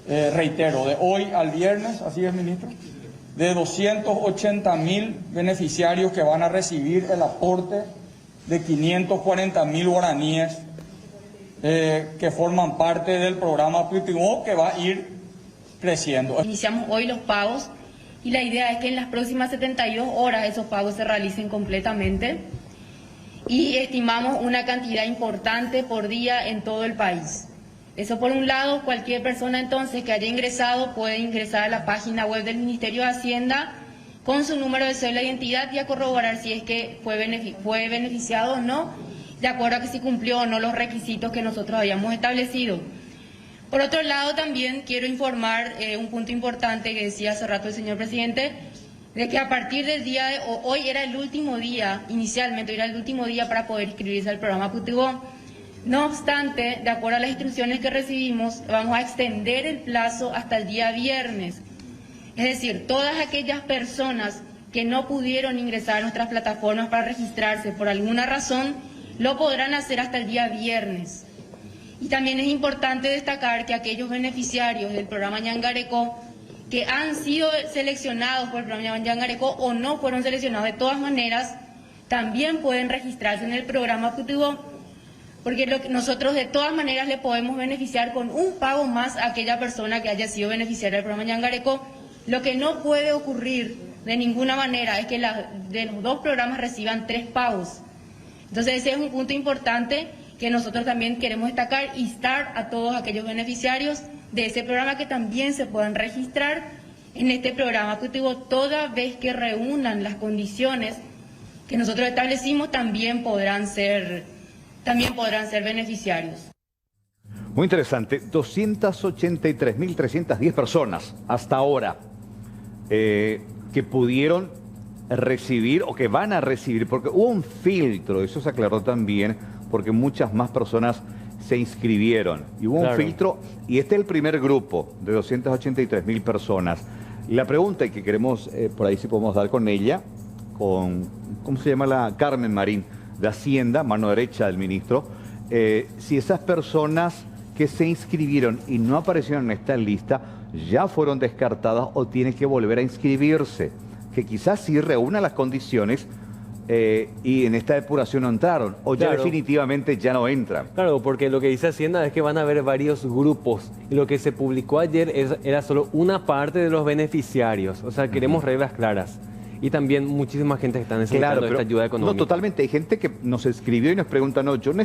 reitero, de hoy al viernes, así es, ministro, de 280.000 beneficiarios que van a recibir el aporte de 540.000 guaraníes que forman parte del programa Putibó, que va a ir creciendo. Iniciamos hoy los pagos y la idea es que en las próximas 72 horas esos pagos se realicen completamente y estimamos una cantidad importante por día en todo el país. Eso por un lado. Cualquier persona entonces que haya ingresado puede ingresar a la página web del Ministerio de Hacienda con su número de cédula de identidad y a corroborar si es que fue beneficiado o no, de acuerdo a que si cumplió o no los requisitos que nosotros habíamos establecido. Por otro lado, también quiero informar un punto importante que decía hace rato el señor presidente, de que a partir del día de hoy era el último día, inicialmente era el último día para poder inscribirse al programa Putibó. No obstante, de acuerdo a las instrucciones que recibimos, vamos a extender el plazo hasta el día viernes. Es decir, todas aquellas personas que no pudieron ingresar a nuestras plataformas para registrarse por alguna razón, lo podrán hacer hasta el día viernes. Y también es importante destacar que aquellos beneficiarios del programa Yangareco que han sido seleccionados por el programa Yangareco o no fueron seleccionados de todas maneras, también pueden registrarse en el programa Putibó, porque nosotros de todas maneras le podemos beneficiar con un pago más a aquella persona que haya sido beneficiaria del programa Yangareco. Lo que no puede ocurrir de ninguna manera es que de los dos programas reciban 3 pagos. Entonces ese es un punto importante que nosotros también queremos destacar, instar a todos aquellos beneficiarios de ese programa que también se puedan registrar en este programa Putibó, toda vez que reúnan las condiciones que nosotros establecimos, también podrán ser beneficiarios. Muy interesante, 283.310 personas hasta ahora que pudieron recibir o que van a recibir, porque hubo un filtro, eso se aclaró también, porque muchas más personas se inscribieron y hubo un filtro, y este es el primer grupo de 283.000 personas. La pregunta que queremos, por ahí si podemos dar con ella, con, ¿cómo se llama? La Carmen Marín de Hacienda, mano derecha del ministro, si esas personas que se inscribieron y no aparecieron en esta lista ya fueron descartadas o tienen que volver a inscribirse, que quizás sí reúnan las condiciones y en esta depuración no entraron, o ya definitivamente ya no entran. Claro, porque lo que dice Hacienda es que van a haber varios grupos, y lo que se publicó ayer era solo una parte de los beneficiarios, o sea, queremos reglas claras. Y también muchísima gente que está necesitando esta ayuda económica. No, totalmente. Hay gente que nos escribió y nos pregunta, no, yo me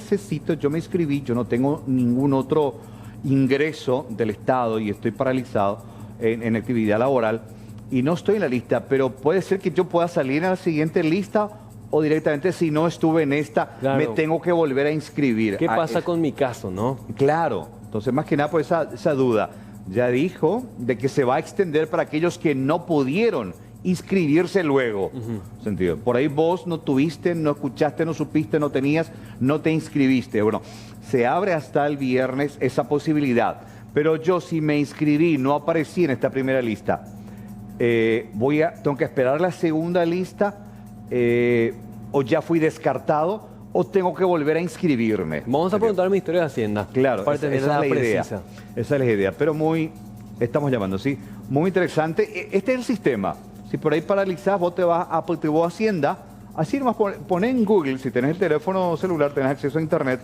inscribí, yo no tengo ningún otro ingreso del Estado y estoy paralizado en actividad laboral y no estoy en la lista, pero puede ser que yo pueda salir a la siguiente lista o directamente si no estuve en esta, me tengo que volver a inscribir. ¿Qué pasa con mi caso, no? Claro. Entonces, más que nada por esa duda. Ya dijo de que se va a extender para aquellos que no pudieron inscribirse luego. Sentido. Por ahí vos no tuviste, no escuchaste, no supiste, no tenías, no te inscribiste. Bueno, se abre hasta el viernes esa posibilidad. Pero yo, si me inscribí, no aparecí en esta primera lista, tengo que esperar la segunda lista, o ya fui descartado, o tengo que volver a inscribirme. Vamos a preguntar al Ministerio de Hacienda. Claro, esa es la idea. Esa es la idea. Pero estamos llamando, ¿sí? Muy interesante. Este es el sistema. Si por ahí paralizás, vos te vas a PTVO Hacienda. Así nomás poné en Google, si tenés el teléfono celular, tenés acceso a internet,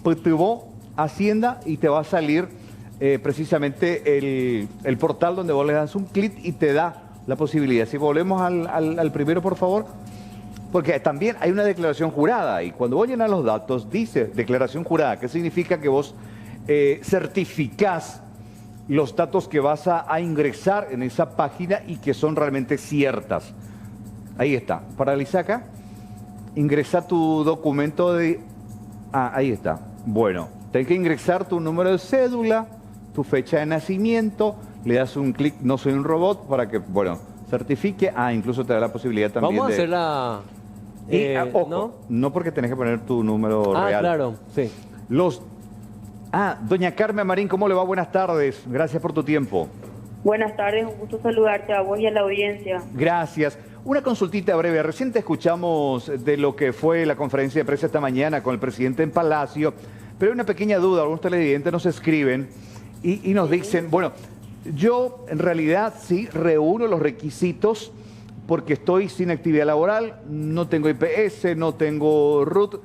PTVO Hacienda, y te va a salir precisamente el portal donde vos le das un clic y te da la posibilidad. Si volvemos al primero, por favor. Porque también hay una declaración jurada, y cuando vos llenas los datos dice declaración jurada, que significa que vos certificás los datos que vas a ingresar en esa página y que son realmente ciertas. Ahí está. Paraliza acá. Ingresa tu documento de... ahí está. Bueno, tenés que ingresar tu número de cédula, tu fecha de nacimiento, le das un clic, no soy un robot, para que, bueno, certifique. Incluso te da la posibilidad también Vamos a hacer la... ojo, no porque tenés que poner tu número real. Claro, sí. Doña Carmen Marín, ¿cómo le va? Buenas tardes. Gracias por tu tiempo. Buenas tardes, un gusto saludarte a vos y a la audiencia. Gracias. Una consultita breve. Recién te escuchamos de lo que fue la conferencia de prensa esta mañana con el presidente en Palacio, pero hay una pequeña duda. Algunos televidentes nos escriben y nos dicen, bueno, yo en realidad sí reúno los requisitos porque estoy sin actividad laboral, no tengo IPS, no tengo RUT,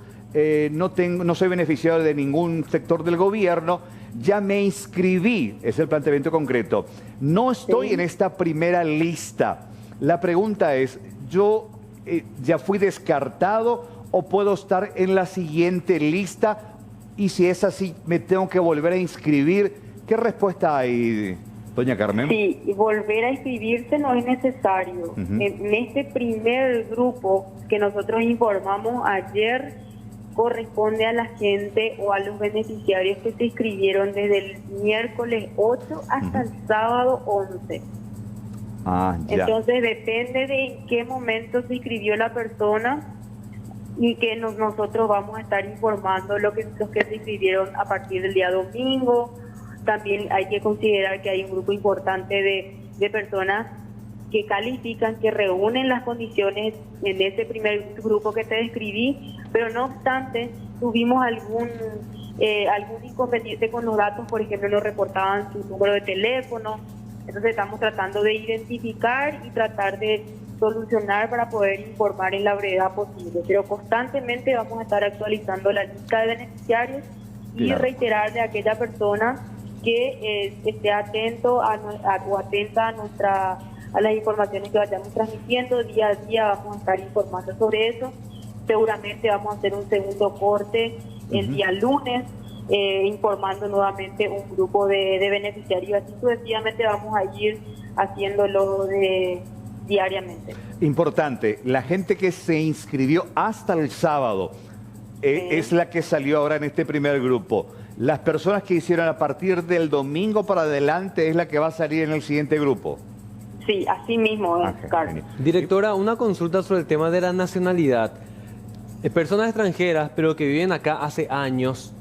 no soy beneficiario de ningún sector del gobierno, ya me inscribí, es el planteamiento concreto. No estoy en esta primera lista. La pregunta es, ¿yo ya fui descartado o puedo estar en la siguiente lista? Y si es así, ¿me tengo que volver a inscribir? ¿Qué respuesta hay, doña Carmen? Sí, volver a inscribirse no es necesario. En este primer grupo que nosotros informamos ayer, corresponde a la gente o a los beneficiarios que se inscribieron desde el miércoles 8 hasta el sábado 11. Entonces depende de en qué momento se inscribió la persona y que nosotros vamos a estar informando los que se inscribieron a partir del día domingo. También hay que considerar que hay un grupo importante de personas que califican, que reúnen las condiciones en ese primer grupo que te describí, pero no obstante tuvimos algún inconveniente con los datos. Por ejemplo, nos reportaban su número de teléfono. Entonces estamos tratando de identificar y tratar de solucionar para poder informar en la brevedad posible, pero constantemente vamos a estar actualizando la lista de beneficiarios y reiterarle a aquella persona que esté atento o atenta a las informaciones que vayamos transmitiendo. Día a día vamos a estar informando sobre eso. Seguramente vamos a hacer un segundo corte el día lunes, informando nuevamente un grupo de beneficiarios. Así sucesivamente vamos a ir haciéndolo diariamente. Importante, la gente que se inscribió hasta el sábado es la que salió ahora en este primer grupo. Las personas que hicieron a partir del domingo para adelante es la que va a salir en el siguiente grupo. Sí, así mismo, Carlos. Directora, una consulta sobre el tema de la nacionalidad. Personas extranjeras, pero que viven acá hace años,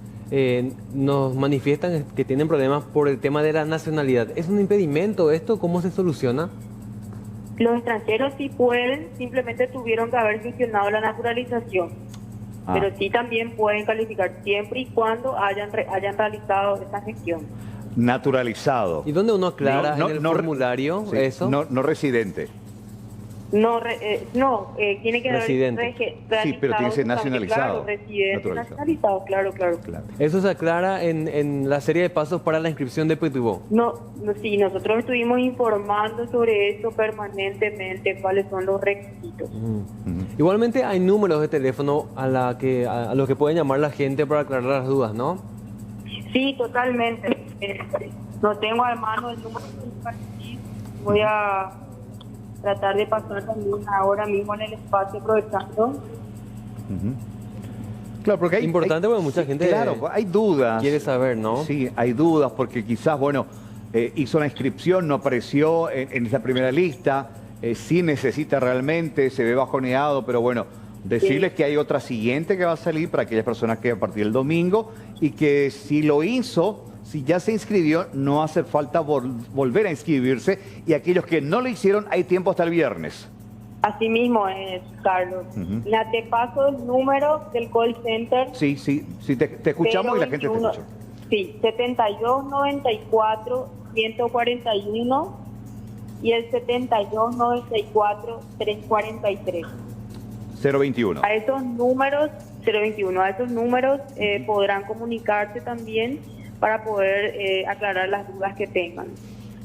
nos manifiestan que tienen problemas por el tema de la nacionalidad. ¿Es un impedimento esto? ¿Cómo se soluciona? Los extranjeros sí pueden, simplemente tuvieron que haber gestionado la naturalización. Pero sí también pueden calificar siempre y cuando hayan realizado esa gestión. Naturalizado. ¿Y dónde uno aclara en el formulario eso? No residente. Tiene que haber sí, pero tiene que ser nacionalizado. Claro, residente nacionalizado, claro. ¿Eso se aclara en la serie de pasos para la inscripción de PTVO? Sí, nosotros estuvimos informando sobre eso permanentemente, cuáles son los requisitos. Igualmente hay números de teléfono a los que pueden llamar la gente para aclarar las dudas, ¿no? Sí, totalmente. No tengo a mano el número. Voy a tratar de pasar también ahora mismo en el espacio aprovechando. Claro, porque hay... Importante porque mucha gente claro, hay dudas. Quiere saber, ¿no? Sí, hay dudas porque quizás, bueno, hizo la inscripción, no apareció en esa primera lista, sí necesita realmente, se ve bajoneado, pero bueno, decirles que hay otra siguiente que va a salir para aquellas personas que a partir del domingo y que si lo hizo, si ya se inscribió, no hace falta volver a inscribirse y aquellos que no lo hicieron, hay tiempo hasta el viernes. Así mismo es, Carlos. Ya te paso el número del call center. Sí, te escuchamos 021, y la gente te escucha. Sí, 7294-141 y el 7294-343. 021. A esos números, 021, a esos números podrán comunicarse también para poder aclarar las dudas que tengan.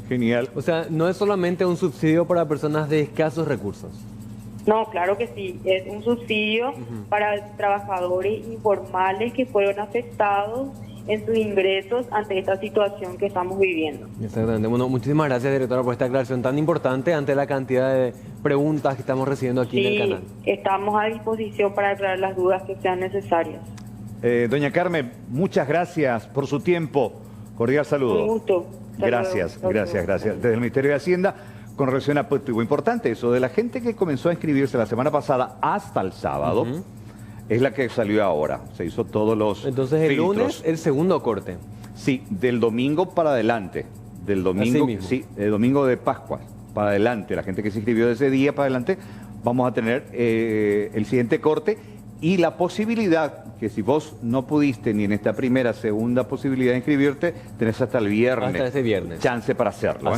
Genial. O sea, no es solamente un subsidio para personas de escasos recursos. No, claro que sí. Es un subsidio para trabajadores informales que fueron afectados en sus ingresos ante esta situación que estamos viviendo. Exactamente. Bueno, muchísimas gracias, directora, por esta aclaración tan importante ante la cantidad de preguntas que estamos recibiendo aquí en el canal. Estamos a disposición para aclarar las dudas que sean necesarias. Doña Carmen, muchas gracias por su tiempo. Cordial saludo. Un gusto. Gracias. Desde el Ministerio de Hacienda, con relación a positivo. Importante eso, de la gente que comenzó a inscribirse la semana pasada hasta el sábado, es la que salió ahora. Se hizo todos los Entonces el filtros. lunes, el segundo corte. Sí, del domingo para adelante. Del domingo, sí, el domingo de Pascua para adelante. La gente que se inscribió de ese día para adelante, vamos a tener el siguiente corte. Y la posibilidad que si vos no pudiste ni en esta segunda posibilidad de inscribirte, tenés hasta el viernes. Hasta ese viernes. Chance para hacerlo.